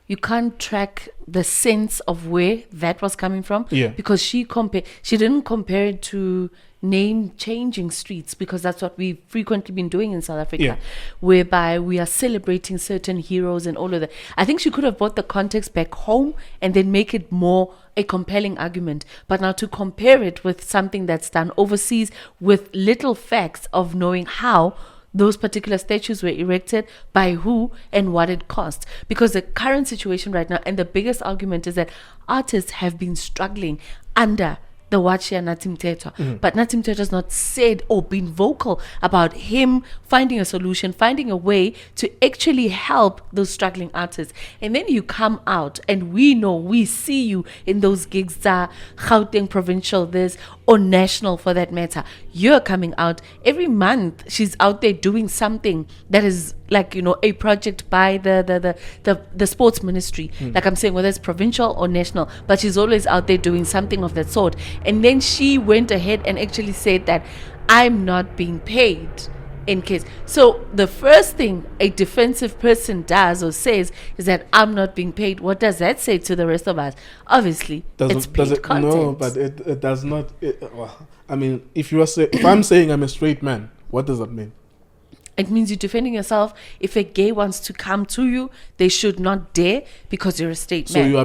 you can't track the sense of where that was coming from. Yeah. Because she didn't compare it to name changing streets, because that's what we've frequently been doing in South Africa, whereby we are celebrating certain heroes and all of that. I think she could have brought the context back home and then make it more a compelling argument. But now to compare it with something that's done overseas with little facts of knowing how those particular statues were erected, by who, and what it cost. Because the current situation right now, and the biggest argument, is that artists have been struggling under the Wachia Natim Mthethwa. But Natim Mthethwa has not said or been vocal about him finding a solution, finding a way to actually help those struggling artists. And then you come out, and we see you in those gigs, Gauteng provincial, this, or national for that matter. You're coming out every month. She's out there doing something that is like, a project by the sports ministry. Like I'm saying, whether it's provincial or national, but she's always out there doing something of that sort. And then she went ahead and actually said that I'm not being paid in case. So the first thing a defensive person does or says is that I'm not being paid. What does that say to the rest of us? Obviously, it's paid content. No, but it does not. I mean, if I'm saying I'm a straight man, what does that mean? It means you're defending yourself. If a gay wants to come to you, they should not dare, because you're a straight man. So you are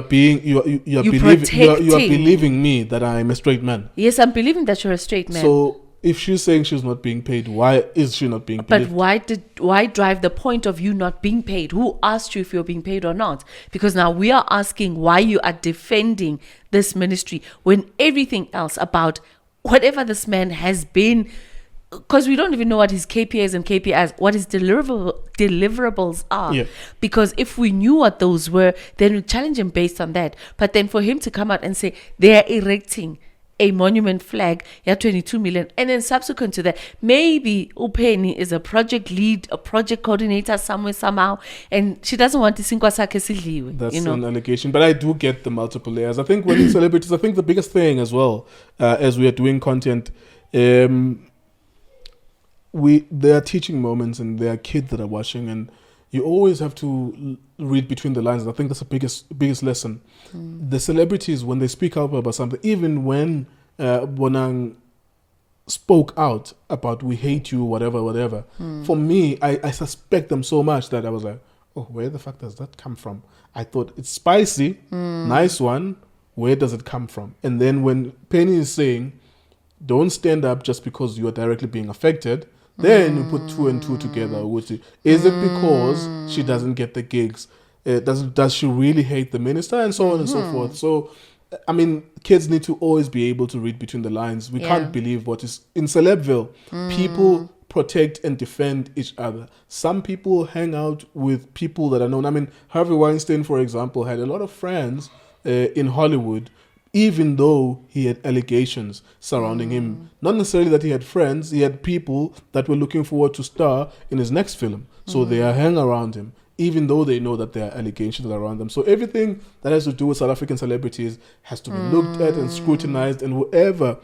believing me that I'm a straight man. Yes, I'm believing that you're a straight man. So if she's saying she's not being paid, why is she not being paid? But why drive the point of you not being paid? Who asked you if you're being paid or not? Because now we are asking why you are defending this ministry when everything else about whatever this man has been, because we don't even know what his KPIs and KPIs, what his deliverables are. Yeah. Because if we knew what those were, then we'd challenge him based on that. But then for him to come out and say they're erecting a monument flag, 22 million, and then subsequent to that, maybe Upeni is a project lead, a project coordinator somewhere, somehow, and she doesn't want to sink sidliwe. That's an allegation, but I do get the multiple layers. I think with celebrities, I think the biggest thing as well, as we are doing content, there are teaching moments, and there are kids that are watching, and you always have to read between the lines. And I think that's the biggest lesson. The celebrities, when they speak out about something, even when Bonang spoke out about "we hate you," whatever. For me, I suspect them so much that I was like, oh, where the fuck does that come from? I thought it's spicy, nice one. Where does it come from? And then when Penny is saying, don't stand up just because you are directly being affected, then you put two and two together. Is it because she doesn't get the gigs? Does she really hate the minister? And so on and so forth. So, I mean, kids need to always be able to read between the lines. We can't believe what is in Celebville. People protect and defend each other. Some people hang out with people that are known. I mean, Harvey Weinstein, for example, had a lot of friends in Hollywood, even though he had allegations surrounding him. Not necessarily that he had friends, he had people that were looking forward to star in his next film. So they are hanging around him, even though they know that there are allegations around them. So everything that has to do with South African celebrities has to be looked at and scrutinized, and whoever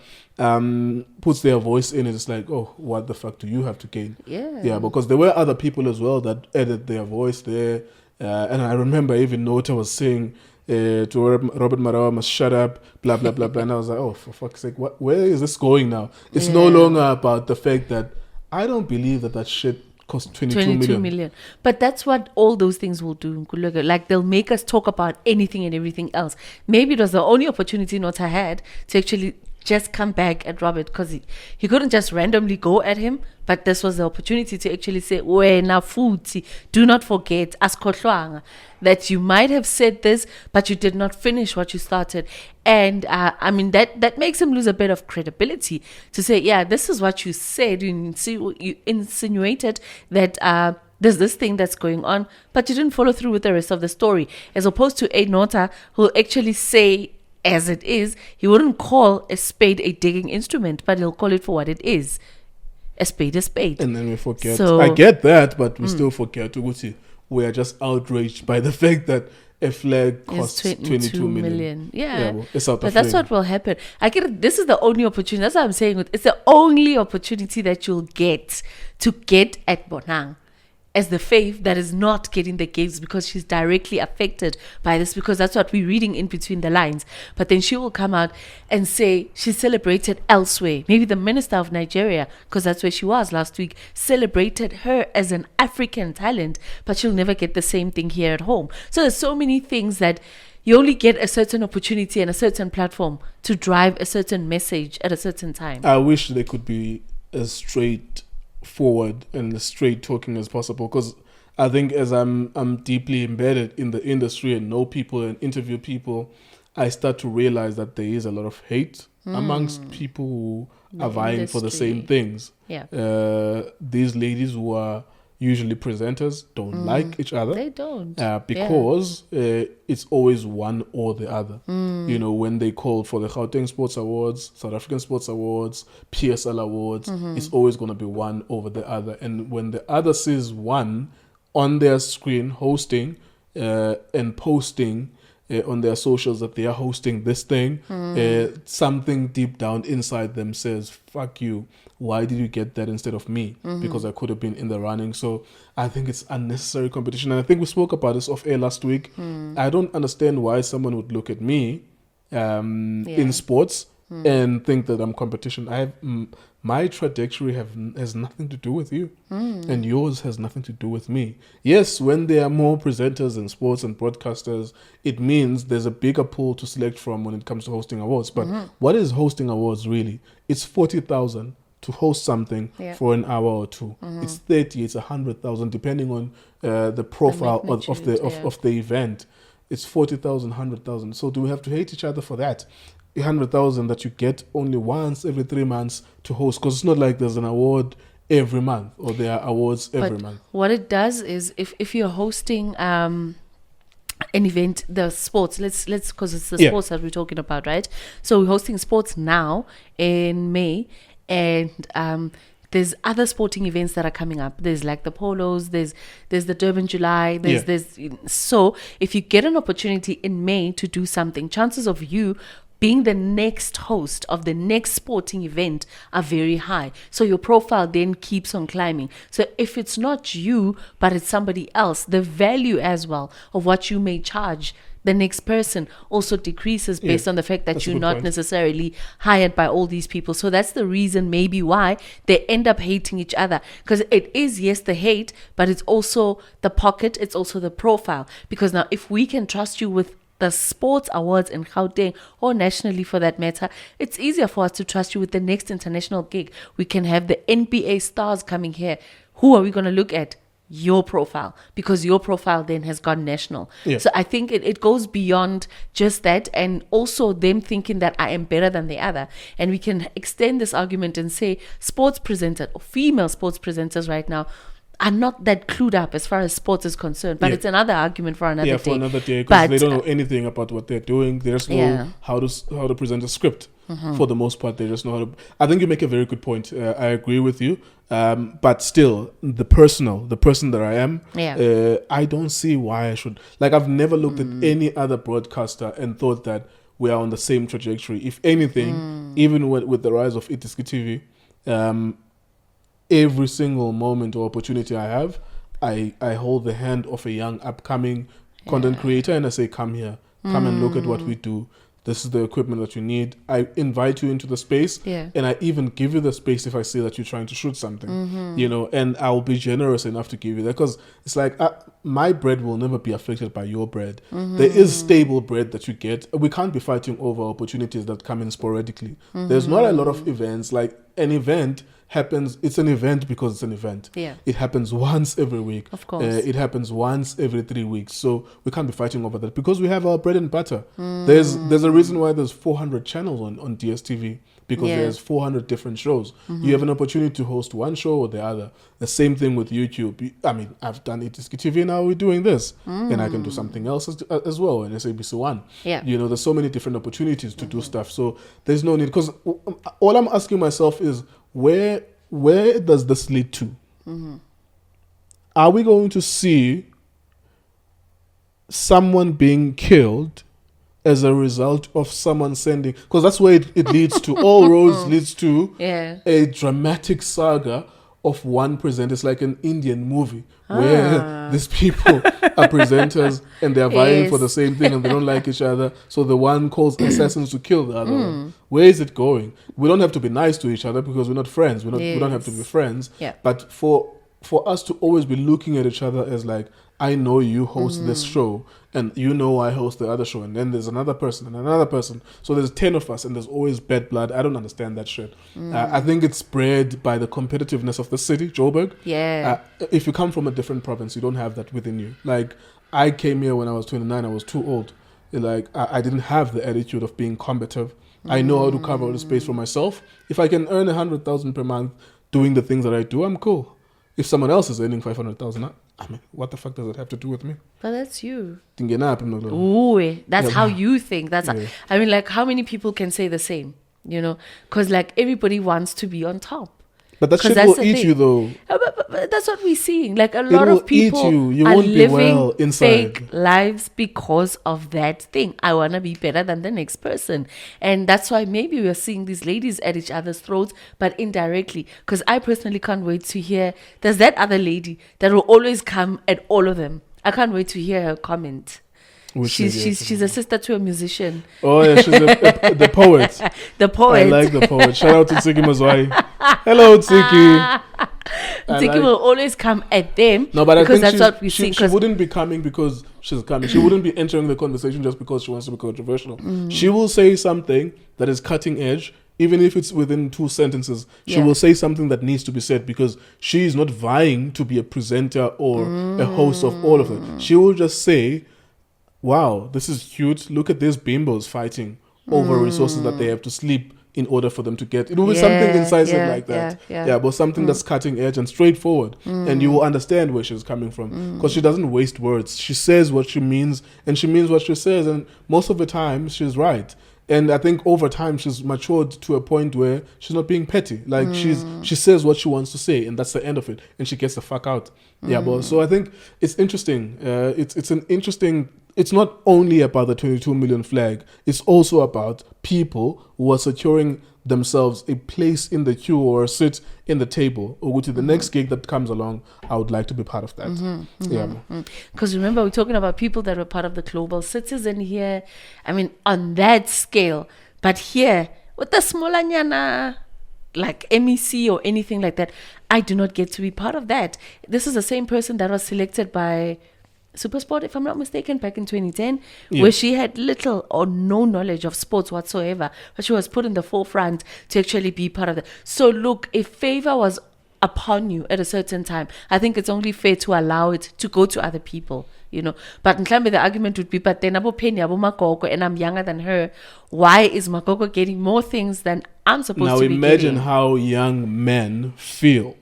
puts their voice in it is like, oh, what the fuck do you have to gain? Yeah, because there were other people as well that added their voice there. And I remember even Nota was saying, to Robert Marawa must shut up, blah, blah, blah, blah. And I was like, oh, for fuck's sake, where is this going now? It's no longer about the fact that I don't believe that shit cost 22 million. But that's what all those things will do, Nkululeko. Like, they'll make us talk about anything and everything else. Maybe it was the only opportunity Nota had to actually just come back at Robert, because he couldn't just randomly go at him, but this was the opportunity to actually say, wena futhi, do not forget, askhohlwanga, that you might have said this, but you did not finish what you started. And I mean, that makes him lose a bit of credibility to say, yeah, this is what you said. You insinuated that there's this thing that's going on, but you didn't follow through with the rest of the story. As opposed to a Nota who'll actually say as it is, he wouldn't call a spade a digging instrument, but he'll call it for what it is. A spade, a spade. And then we forget. So- I get that, but we still forget. We are just outraged by the fact that a flag costs 22 million. Yeah. Well, it's South But that's Africa. what will happen. I get it. This is the only opportunity. That's what I'm saying. It's the only opportunity that you'll get to get at Bonang as the faith that is not getting the games because she's directly affected by this, because that's what we're reading in between the lines. But then she will come out and say she's celebrated elsewhere. Maybe the minister of Nigeria, because that's where she was last week, celebrated her as an African talent, but she'll never get the same thing here at home. So there's so many things that you only get a certain opportunity and a certain platform to drive a certain message at a certain time. I wish they could be as straightforward and as straight talking as possible, because I think as I'm deeply embedded in the industry and know people and interview people, I start to realize that there is a lot of hate amongst people who are vying for the same industry. things. Yeah. These ladies who are usually presenters don't like each other. They don't. Because it's always one or the other. You know, when they call for the Gauteng Sports Awards, South African Sports Awards, PSL Awards, it's always going to be one over the other. And when the other sees one on their screen hosting and posting on their socials that they are hosting this thing, something deep down inside them says, fuck you. Why did you get that instead of me? Because I could have been in the running. So I think it's unnecessary competition. And I think we spoke about this off air last week. I don't understand why someone would look at me in sports and think that I'm competition. I have my trajectory has nothing to do with you, and yours has nothing to do with me. Yes, when there are more presenters in sports and broadcasters, it means there's a bigger pool to select from when it comes to hosting awards. But what is hosting awards really? It's 40,000 to host something for an hour or two. It's 30, it's 100,000, depending on the profile of the event. It's 40,000, 100,000. So do we have to hate each other for that? 100,000 that you get only once every 3 months to host, because it's not like there's an award every month or there are awards every month. What it does is if you're hosting an event, the sports, let's because it's the sports that we're talking about, right? So we're hosting sports now in May, and there's other sporting events that are coming up. There's like the polos, there's the Durban July, so if you get an opportunity in May to do something, chances of you being the next host of the next sporting event are very high. So your profile then keeps on climbing. So if it's not you, but it's somebody else, the value as well of what you may charge the next person also decreases based on the fact that you're not necessarily hired by all these people. So that's the reason maybe why they end up hating each other. Because it is, yes, the hate, but it's also the pocket, it's also the profile. Because now if we can trust you with the sports awards in Gauteng or nationally for that matter, it's easier for us to trust you with the next international gig. We can have the NBA stars coming here. Who are we going to look at? Your profile, because your profile then has gone national. So I think it goes beyond just that, and also them thinking that I am better than the other. And we can extend this argument and say sports presenters or female sports presenters right now are not that clued up as far as sports is concerned, but it's another argument for another day. For another day, because they don't know anything about what they're doing. They just know how to present a script. For the most part, they just know how to. I think you make a very good point. I agree with you, but still, the person that I am, I don't see why I should. Like, I've never looked at any other broadcaster and thought that we are on the same trajectory. If anything, even with the rise of Itiski TV, every single moment or opportunity I have, I hold the hand of a young upcoming content creator and I say, come here, come and look at what we do. This is the equipment that you need. I invite you into the space, and I even give you the space if I see that you're trying to shoot something, you know, and I'll be generous enough to give you that, because it's like my bread will never be affected by your bread. There is stable bread that you get. We can't be fighting over opportunities that come in sporadically. There's not a lot of events. Like, an event happens. It's an event because it's an event. Yeah. It happens once every week. Of course. It happens once every 3 weeks. So we can't be fighting over that because we have our bread and butter. There's a reason why there's 400 channels on DSTV because Yeah. there's 400 different shows. You have an opportunity to host one show or the other. The same thing with YouTube. I mean, I've done Itiski TV, now we're doing this. And I can do something else as well in SABC One. Yeah. You know, there's so many different opportunities to do stuff. So there's no need, because all I'm asking myself is, where does this lead to? Are we going to see someone being killed as a result of someone sending? Because that's where it leads to. All roads leads to a dramatic saga of one presenter. It's like an Indian movie where these people are presenters and they're vying for the same thing and they don't like each other. So the one calls assassins to kill the other one. Where is it going? We don't have to be nice to each other because we're not friends. We don't have to be friends. Yeah. But for us to always be looking at each other as like, I know you host this show and you know I host the other show, and then there's another person and another person. So there's 10 of us and there's always bad blood. I don't understand that shit. I think it's bred by the competitiveness of the city, Joburg. Yeah. If you come from a different province, you don't have that within you. Like, I came here when I was 29. I was too old. Like, I didn't have the attitude of being combative. I know how to cover all the space for myself. If I can earn 100,000 per month doing the things that I do, I'm cool. If someone else is earning 500,000, I mean, what the fuck does it have to do with me? But that's you. Yeah. That's how you think. I mean, like, how many people can say the same? You know, because like everybody wants to be on top. But that shit will eat you, though. But that's what we're seeing. Like, a lot of people eat you. You are won't be living well inside. fake lives because of that thing. I want to be better than the next person. And that's why maybe we're seeing these ladies at each other's throats, but indirectly. Because I personally can't wait to hear, there's that other lady that will always come at all of them. I can't wait to hear her comment. She's a sister to a musician. Oh yeah, she's the poet. The poet. I like the poet. Shout out to Tsiki Mazwai. Hello, Tsiki. Tsiki will always come at them. No, but because I think that's what we see. She wouldn't be coming because she's coming. She wouldn't be entering the conversation just because she wants to be controversial. She will say something that is cutting edge, even if it's within 2 sentences. She will say something that needs to be said because she is not vying to be a presenter or a host of all of them. She will just say, wow, this is cute. Look at these bimbos fighting over resources that they have to sleep in order for them to get. It will be something incisive like that. Yeah, but something that's cutting edge and straightforward. And you will understand where she's coming from. Because she doesn't waste words. She says what she means and she means what she says. And most of the time, she's right. And I think over time she's matured to a point where she's not being petty. Like she says what she wants to say, and that's the end of it. And she gets the fuck out. Yeah, but so I think it's interesting. It's an interesting. It's not only about the 22 million flag. It's also about people who are securing themselves a place in the queue or a seat in the table, or go to the next gig that comes along. I would like to be part of that. Because remember, we're talking about people that were part of the global citizen here. I mean, on that scale. But here, with the smaller nyana, like MEC or anything like that, I do not get to be part of that. This is the same person that was selected by Supersport, if I'm not mistaken, back in 2010, where she had little or no knowledge of sports whatsoever, but she was put in the forefront to actually be part of that. So look, if favor was upon you at a certain time, I think it's only fair to allow it to go to other people, you know. But in the argument would be, but then Abo Penny, Abo Makoko, and I'm younger than her. Why is Makoko getting more things than I'm supposed to be getting? Now imagine how young men feel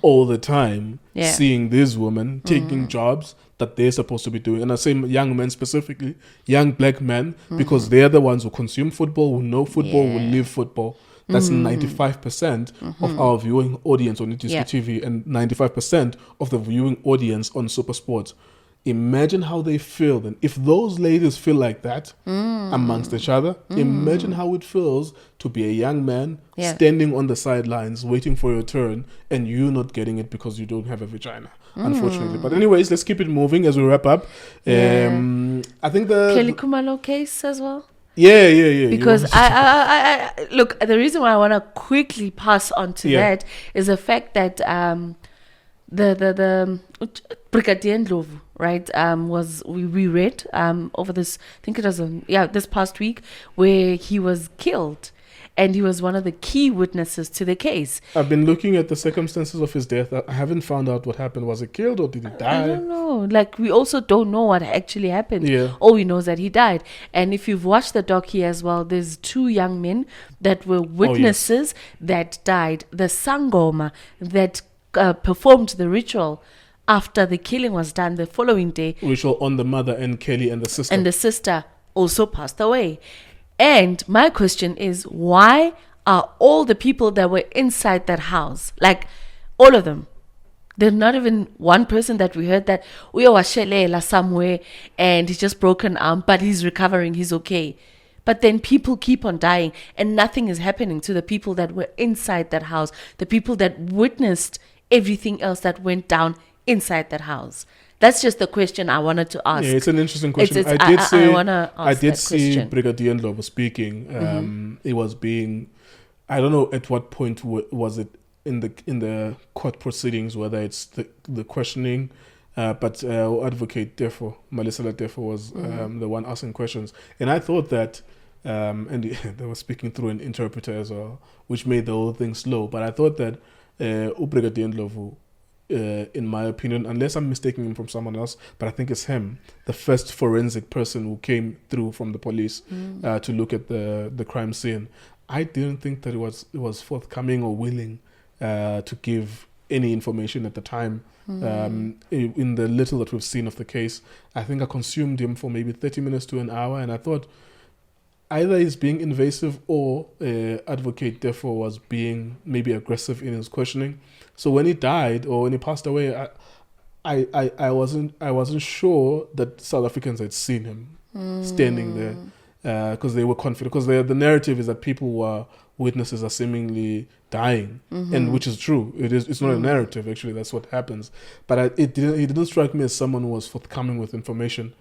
all the time seeing these women taking jobs that they're supposed to be doing. And I say young men specifically, young black men, because they're the ones who consume football, who know football, who live football. That's 95% of our viewing audience on Itiski TV and 95% of the viewing audience on Super Sports. Imagine how they feel then. If those ladies feel like that amongst each other, imagine how it feels to be a young man standing on the sidelines waiting for your turn and you not getting it because you don't have a vagina, unfortunately. But anyways, let's keep it moving as we wrap up. I think the Kelly Kumalo case as well. Yeah. Because I look, the reason why I want to quickly pass on to that is the fact that the Brigadier Ndlovu, right, we read over this, I think it was this past week, where he was killed. and he was one of the key witnesses to the case. I've been looking at the circumstances of his death. I haven't found out what happened. Was he killed or did he I die? don't know. Like, we also don't know what actually happened. Yeah. All we know is that he died. And if you've watched the docu as well, there's 2 young men that were witnesses that died. The Sangoma that performed the ritual after the killing was done the following day. Ritual on the mother and Kelly and the sister. And the sister also passed away. And my question is, why are all the people that were inside that house, like all of them, there's not even one person that we heard that uyawashelela somewhere and he's just broken arm, but he's recovering, he's okay. But then people keep on dying and nothing is happening to the people that were inside that house, the people that witnessed everything else that went down inside that house. That's just the question I wanted to ask. Yeah, it's an interesting question. I wanna ask I did that see question. Brigadier Ndlovu speaking. It was being, I don't know at what point was it in the court proceedings, whether it's the questioning, but Advocate Defo, Malisela Defo was the one asking questions, and I thought that, and they were speaking through an interpreter as well, which made the whole thing slow. But I thought that Brigadier Ndlovu, in my opinion, unless I'm mistaking him from someone else, but I think it's him, the first forensic person who came through from the police to look at the crime scene. I didn't think that it was forthcoming or willing to give any information at the time. In the little that we've seen of the case, I think I consumed him for maybe 30 minutes to an hour, and I thought either he's being invasive or Advocate Defo was being maybe aggressive in his questioning. So when he died or when he passed away, I wasn't sure that South Africans had seen him standing there because they were confident. Because the narrative is that people who are witnesses are seemingly dying, and which is true. It's not a narrative, actually. That's what happens. But it didn't strike me as someone who was forthcoming with information.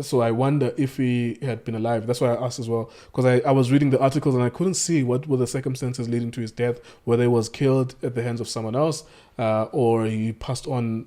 So I wonder if he had been alive. That's why I asked as well, because I was reading the articles and I couldn't see what were the circumstances leading to his death, whether he was killed at the hands of someone else or he passed on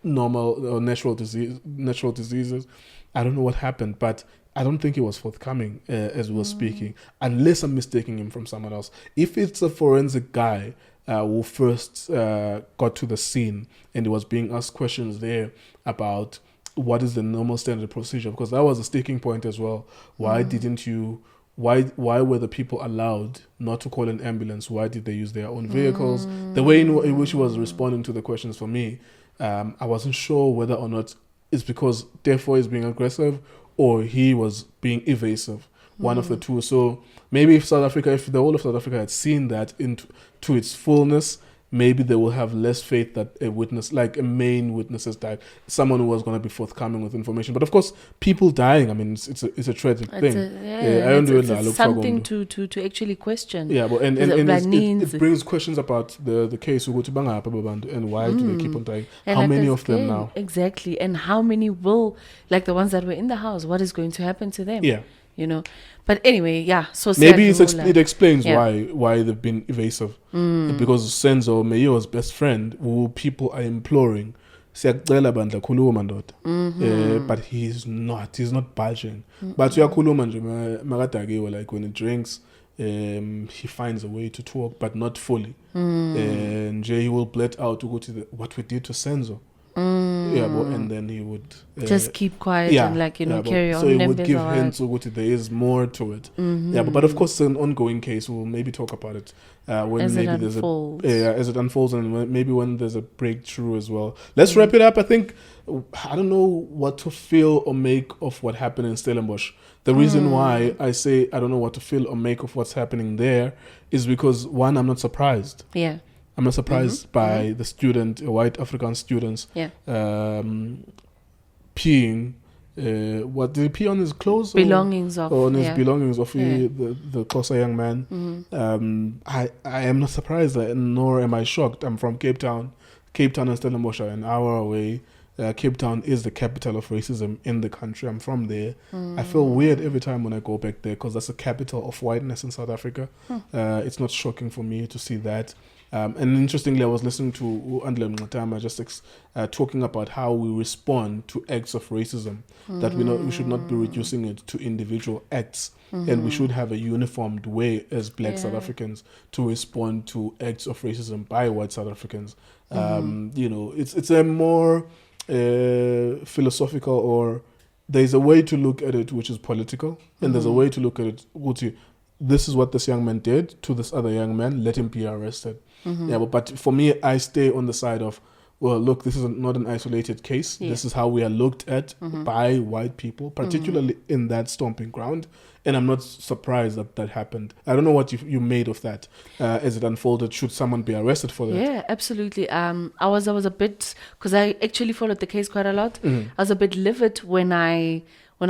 normal or natural diseases. I don't know what happened, but I don't think he was forthcoming as we were speaking, unless I'm mistaking him from someone else. If it's a forensic guy who first got to the scene and he was being asked questions there about what is the normal standard procedure, because that was a sticking point as well. Why didn't you? Why were the people allowed not to call an ambulance? Why did they use their own vehicles? The way in which he was responding to the questions for me, I wasn't sure whether or not it's because Defo is being aggressive or he was being evasive. One of the two. So maybe if the whole of South Africa had seen that to its fullness, maybe they will have less faith that a witness, like a main witness, has died. Someone who was going to be forthcoming with information. But of course, people dying, I mean, it's a tragic thing. It's something to actually question. Yeah, but and it brings questions about the case and why do they keep on dying? And how like many of them now? Exactly. And how many will, like the ones that were in the house, what is going to happen to them? Yeah. But anyway, yeah. So maybe it explains why they've been evasive. Because Senzo Meyiwa's best friend, who people are imploring, siyacela bandla khuluma ndoda. But he's not budging. But uyakhuluma nje makadakiwe, like when he drinks, he finds a way to talk, but not fully. And he will blurt out what we did to Senzo. And then he would just keep quiet and carry on. So he would give hints there is more to it. But of course it's an ongoing case. We'll maybe talk about it when as maybe it there's unfolds. as it unfolds, and maybe when there's a breakthrough as well. Let's wrap it up. I think I don't know what to feel or make of what happened in Stellenbosch. The reason why I say I don't know what to feel or make of what's happening there is because, one, I'm not surprised. Yeah. I'm not surprised by the white African students peeing. What did he pee on his clothes? Belongings on his belongings of the Xhosa young man. I am not surprised, nor am I shocked. I'm from Cape Town. Cape Town and Stellenbosch are an hour away. Cape Town is the capital of racism in the country. I'm from there. I feel weird every time when I go back there because that's the capital of whiteness in South Africa. It's not shocking for me to see that. And interestingly, I was listening to Andile Mnatama just talking about how we respond to acts of racism, that we should not be reducing it to individual acts, and we should have a uniformed way as Black South Africans to respond to acts of racism by white South Africans. It's a more philosophical, or there's a way to look at it which is political, and there's a way to look at it which this is what this young man did to this other young man, let him be arrested. But for me, I stay on the side of, well, look, this is not an isolated case. This is how we are looked at by white people, particularly in that stomping ground. And I'm not surprised that happened. I don't know what you made of that as it unfolded. Should someone be arrested for that? Yeah, absolutely. I was a bit, because I actually followed the case quite a lot. I was a bit livid when I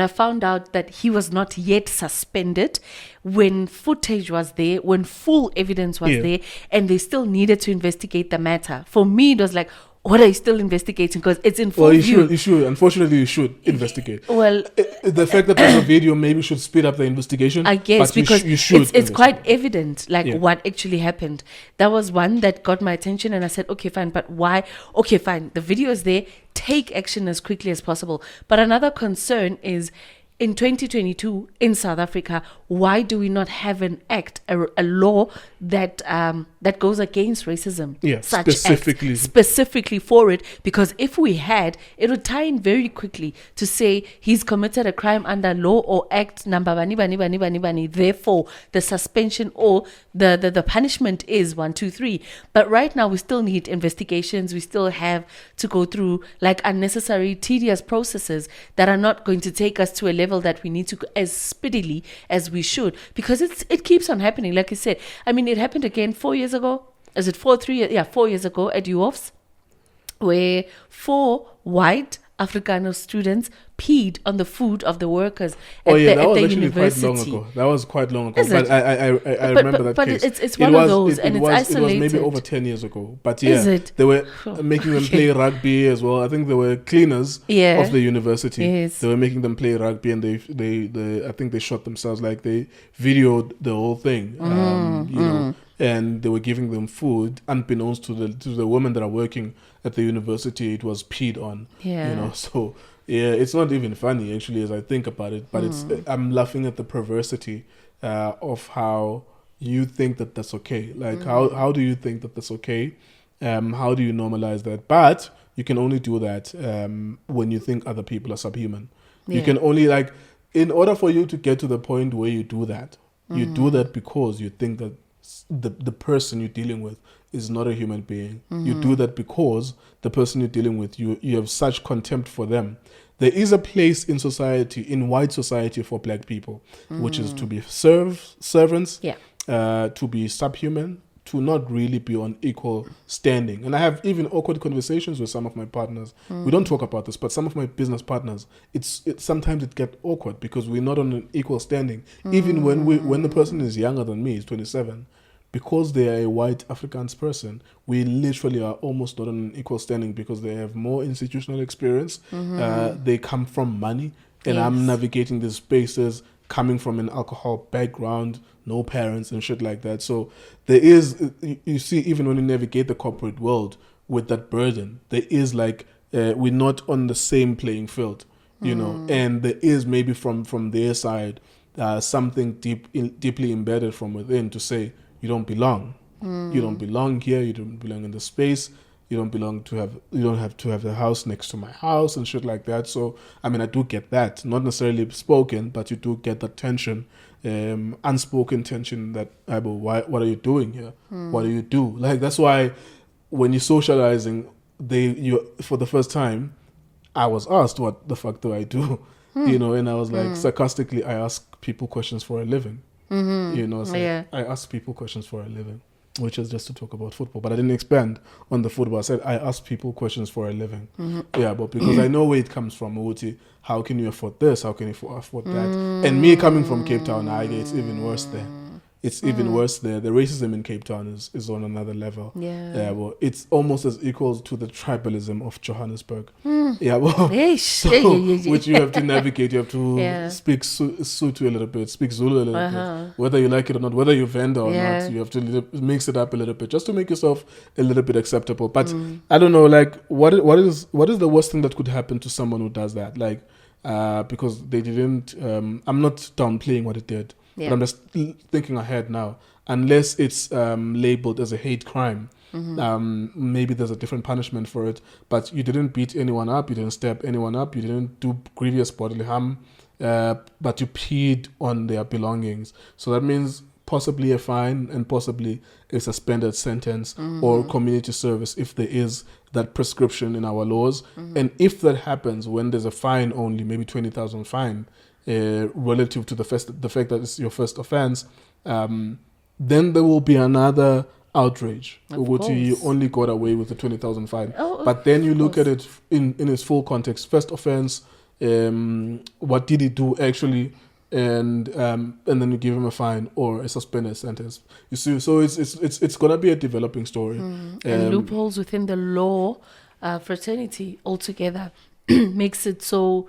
found out that he was not yet suspended, when footage was there, when full evidence was there, and they still needed to investigate the matter. For me, it was like, what are you still investigating? Because it's in full view. You should. Unfortunately, you should investigate. Well, the fact that there's a video maybe should speed up the investigation. I guess, but because you should it's quite evident, what actually happened. That was one that got my attention, and I said, okay, fine, but why? Okay, fine, the video is there. Take action as quickly as possible. But another concern is, in 2022 in South Africa, why do we not have an act, a law that goes against racism? Such specifically for it, because if we had, it would tie in very quickly to say he's committed a crime under law or act number bani bani bani bani bani. Therefore, the suspension or the punishment is 1, 2, 3. But right now, we still need investigations. We still have to go through like unnecessary, tedious processes that are not going to take us to a level that we need to go as speedily as we should, because it keeps on happening. Like I said, I mean, it happened again 4 years ago. Is it 4 years ago at UOFS, where 4 white Afrikaner students peed on the food of the workers at the university. That was quite long ago. Is but it? I remember that but case. It's one of those, and it's isolated. It was maybe over 10 years ago. But Is it? they were making them play rugby as well. I think they were cleaners of the university. Yes. They were making them play rugby, and they I think they shot themselves, like they videoed the whole thing. And they were giving them food, unbeknownst to the women that are working at the university. It was peed on. So it's not even funny actually as I think about it, but I'm laughing at the perversity of how you think that that's okay. Like how do you think that that's okay? How do you normalize that? But you can only do that when you think other people are subhuman. You can only, like, in order for you to get to the point where you do that, you do that because you think that the person you're dealing with is not a human being. You do that because the person you're dealing with, you have such contempt for them. There is a place in society, in white society, for black people, which is to be servants, to be subhuman, to not really be on equal standing. And I have even awkward conversations with some of my partners. We don't talk about this, but some of my business partners, sometimes it gets awkward because we're not on an equal standing. Even when the person is younger than me, is 27, because they are a white Afrikaans person, we literally are almost not on an equal standing because they have more institutional experience. They come from money, and I'm navigating these spaces coming from an alcohol background, no parents and shit like that. So there is, you see, even when you navigate the corporate world with that burden, there is like, we're not on the same playing field, you know, and there is maybe from their side, something deeply embedded from within to say, you don't belong. You don't belong here. You don't belong in the space. You don't have to have a house next to my house and shit like that. So, I mean, I do get that. Not necessarily spoken, but you do get that tension, unspoken tension that, what are you doing here? What do you do? Like, that's why when you're socializing, for the first time, I was asked, what the fuck do I do? You know, and I was like, sarcastically, I ask people questions for a living. You know, so I ask people questions for a living, which is just to talk about football. But I didn't expand on the football. I said I ask people questions for a living. Yeah, but because I know where it comes from. How can you afford this? How can you afford that? And me coming from Cape Town, it's even worse there. it's even worse there. The racism in Cape Town is on another level. Yeah. Well, it's almost as equal to the tribalism of Johannesburg. Yeah, well, Eish. so, which you have to navigate. You have to Yeah. speak Sotho a little bit, speak Zulu a little Uh-huh. bit, whether you like it or not, whether you're vendor or Yeah. not. You have to mix it up a little bit just to make yourself a little bit acceptable. But I don't know, like, what is the worst thing that could happen to someone who does that? Like, because they didn't. I'm not downplaying what it did. Yeah. But I'm just thinking ahead now. Unless it's labeled as a hate crime, maybe there's a different punishment for it. But you didn't beat anyone up, you didn't stab anyone up, you didn't do grievous bodily harm, but you peed on their belongings. So that means possibly a fine and possibly a suspended sentence or community service if there is that prescription in our laws. And if that happens when there's a fine only, maybe 20,000 fine, relative to the fact that it's your first offense, then there will be another outrage. Of Which you course. only got away with the 20,000 fine. Oh, But then you of look course. at it in its full context. First offense, what did he do actually? And then you give him a fine or a suspended sentence. You see, so it's gonna be a developing story. And loopholes within the law fraternity altogether makes it so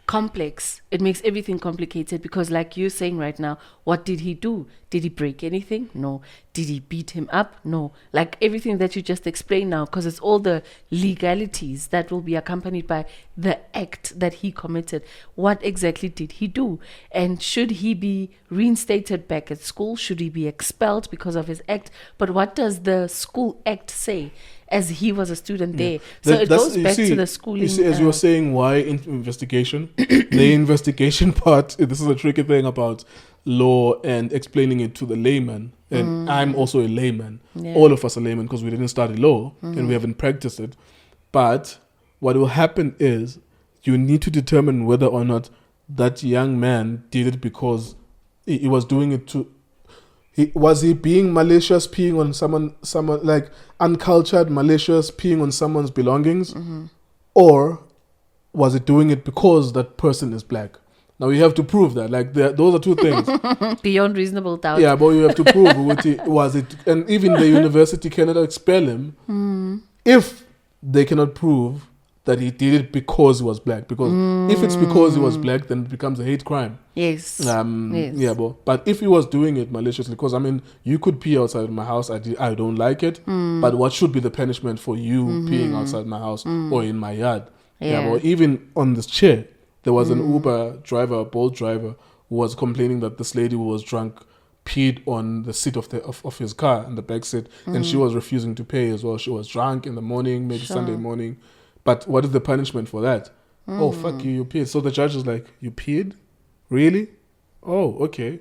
complex. It makes everything complicated because, like you're saying right now, what did he do? Did he break anything? No. Did he beat him up? No. Like everything that you just explained now, because it's all the legalities that will be accompanied by the act that he committed. What exactly did he do? And should he be reinstated back at school? Should he be expelled because of his act? But what does the school act say? As he was a student there. So it goes back to the schooling. You see, as you were saying, why investigation? The investigation part, this is a tricky thing about law and explaining it to the layman. And I'm also a layman. Yeah. All of us are laymen because we didn't study law and we haven't practiced it. But what will happen is you need to determine whether or not that young man did it because he was doing it to... Was he being malicious, peeing on someone like uncultured, malicious, peeing on someone's belongings? Or was it doing it because that person is black? Now you have to prove that. Like those are two things. beyond reasonable doubt. Yeah, but you have to prove was it, and even the university cannot expel him if they cannot prove that he did it because he was black. Because if it's because he was black, then it becomes a hate crime. Yes. Yes. Yeah, but if he was doing it maliciously, because I mean, you could pee outside my house. I don't like it. But what should be the punishment for you peeing outside my house or in my yard? Yeah, but even on this chair, there was an Uber driver, a Bolt driver, who was complaining that this lady who was drunk peed on the seat of his car in the back seat, and she was refusing to pay as well. She was drunk in the morning, maybe Sunday morning. But what is the punishment for that? Oh, fuck you peed. So the judge is like, you peed? Really? Oh, okay.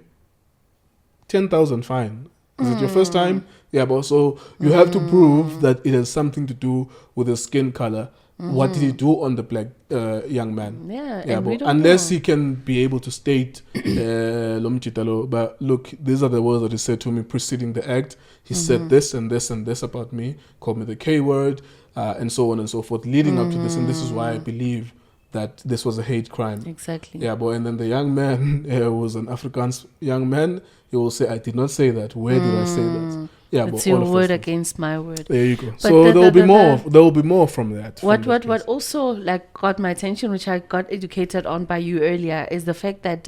10,000 fine. Is it your first time? Yeah, but so you have to prove that it has something to do with his skin color. What did he do on the black young man? Yeah, Yeah, and we but don't unless know. he can be able to state, but look, these are the words that he said to me preceding the act. He said this and this and this about me, called me the K word, and so on and so forth, leading up to this. And this is why I believe that this was a hate crime. Exactly. Yeah, but and then the young man who was an Afrikaans young man, he will say, I did not say that. Where did I say that? Yeah, It's but your all of those word things. against my word. There you go. But So the- there will be the- more. the- There will be more from that. from What this case. also like got my attention, which I got educated on by you earlier, is the fact that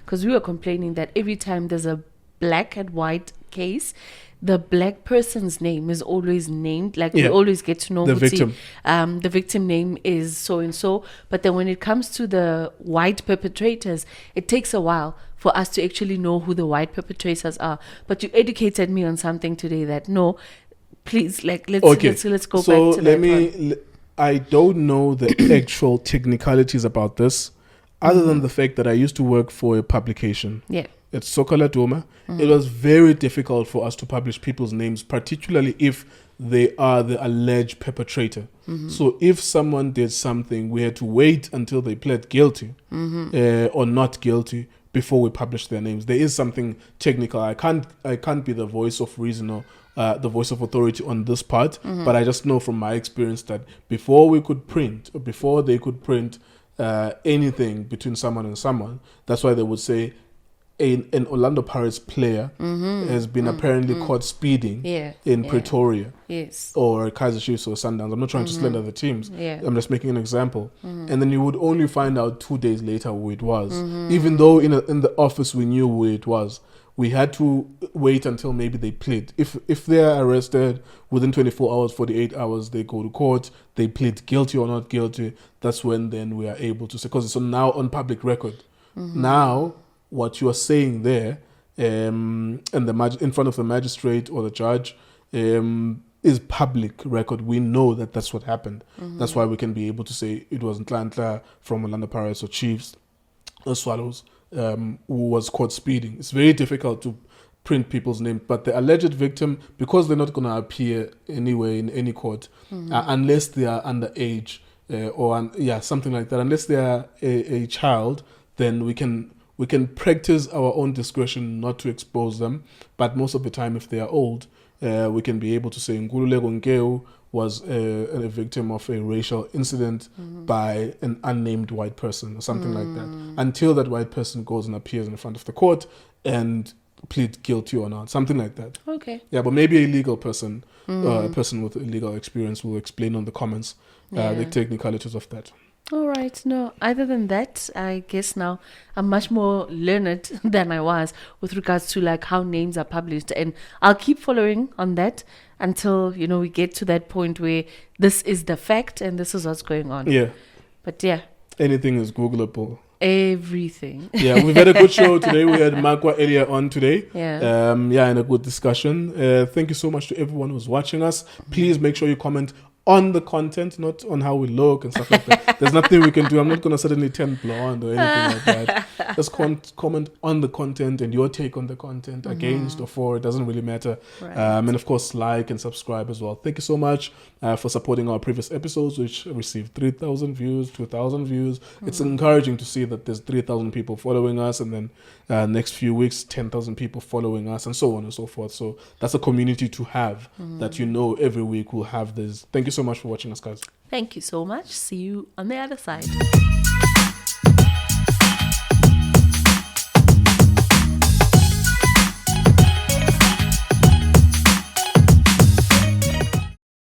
because we were complaining that every time there's a black and white case, the black person's name is always named. Like we Yeah. always get to know The Muti, victim. the victim name is so and so. But then when it comes to the white perpetrators, it takes a while for us to actually know who the white perpetrators are. But you educated me on something today that no, please, like let's go back to So that one. I don't know the actual technicalities about this, other than the fact that I used to work for a publication. Yeah. It's Sokola Doma. It was very difficult for us to publish people's names, particularly if they are the alleged perpetrator. So if someone did something, we had to wait until they pled guilty or not guilty before we publish their names. There is something technical. I can't be the voice of reason or the voice of authority on this part, but I just know from my experience that before we could print, or before they could print anything between someone and someone, that's why they would say, an Orlando Pirates player has been apparently caught speeding in Pretoria or Kaizer Chiefs or Sundowns. I'm not trying to slander the teams. I'm just making an example. And then you would only find out 2 days later who it was. Even though in the office we knew who it was. We had to wait until maybe they plead. If they are arrested within 24 hours, 48 hours, they go to court, they plead guilty or not guilty, that's when then we are able to say, because it's now on public record. Now, what you are saying there in front of the magistrate or the judge is public record. We know that that's what happened. That's why we can be able to say it was Nkululeko from Orlando Pirates or Chiefs or Swallows who was caught speeding. It's very difficult to print people's names, but the alleged victim, because they're not going to appear anyway in any court unless they are underage or something like that, unless they are a child, then we can practice our own discretion not to expose them. But most of the time, if they are old, we can be able to say Nkululeko was a victim of a racial incident by an unnamed white person or something like that, until that white person goes and appears in front of the court and plead guilty or not, something like that. Okay. Yeah, but maybe a legal person, a person with legal experience will explain on the comments the technicalities of that. All right. No, other than that, I guess now I'm much more learned than I was with regards to like how names are published. And I'll keep following on that until, we get to that point where this is the fact and this is what's going on. Yeah. But yeah. Anything is Googleable. Everything. Yeah, we've had a good show today. We had Makwa earlier on today. Yeah. And a good discussion. Thank you so much to everyone who's watching us. Please make sure you comment on the content, not on how we look and stuff like that. There's nothing we can do. I'm not going to suddenly turn blonde or anything like that. Just comment on the content and your take on the content, against or for. It doesn't really matter. Right. And of course, like and subscribe as well. Thank you so much for supporting our previous episodes, which received 3,000 views, 2,000 views. It's encouraging to see that there's 3,000 people following us, and then next few weeks, 10,000 people following us, and so on and so forth. So that's a community to have that every week we'll have this. Thank you so much for watching us, guys. Thank you so much. See you on the other side.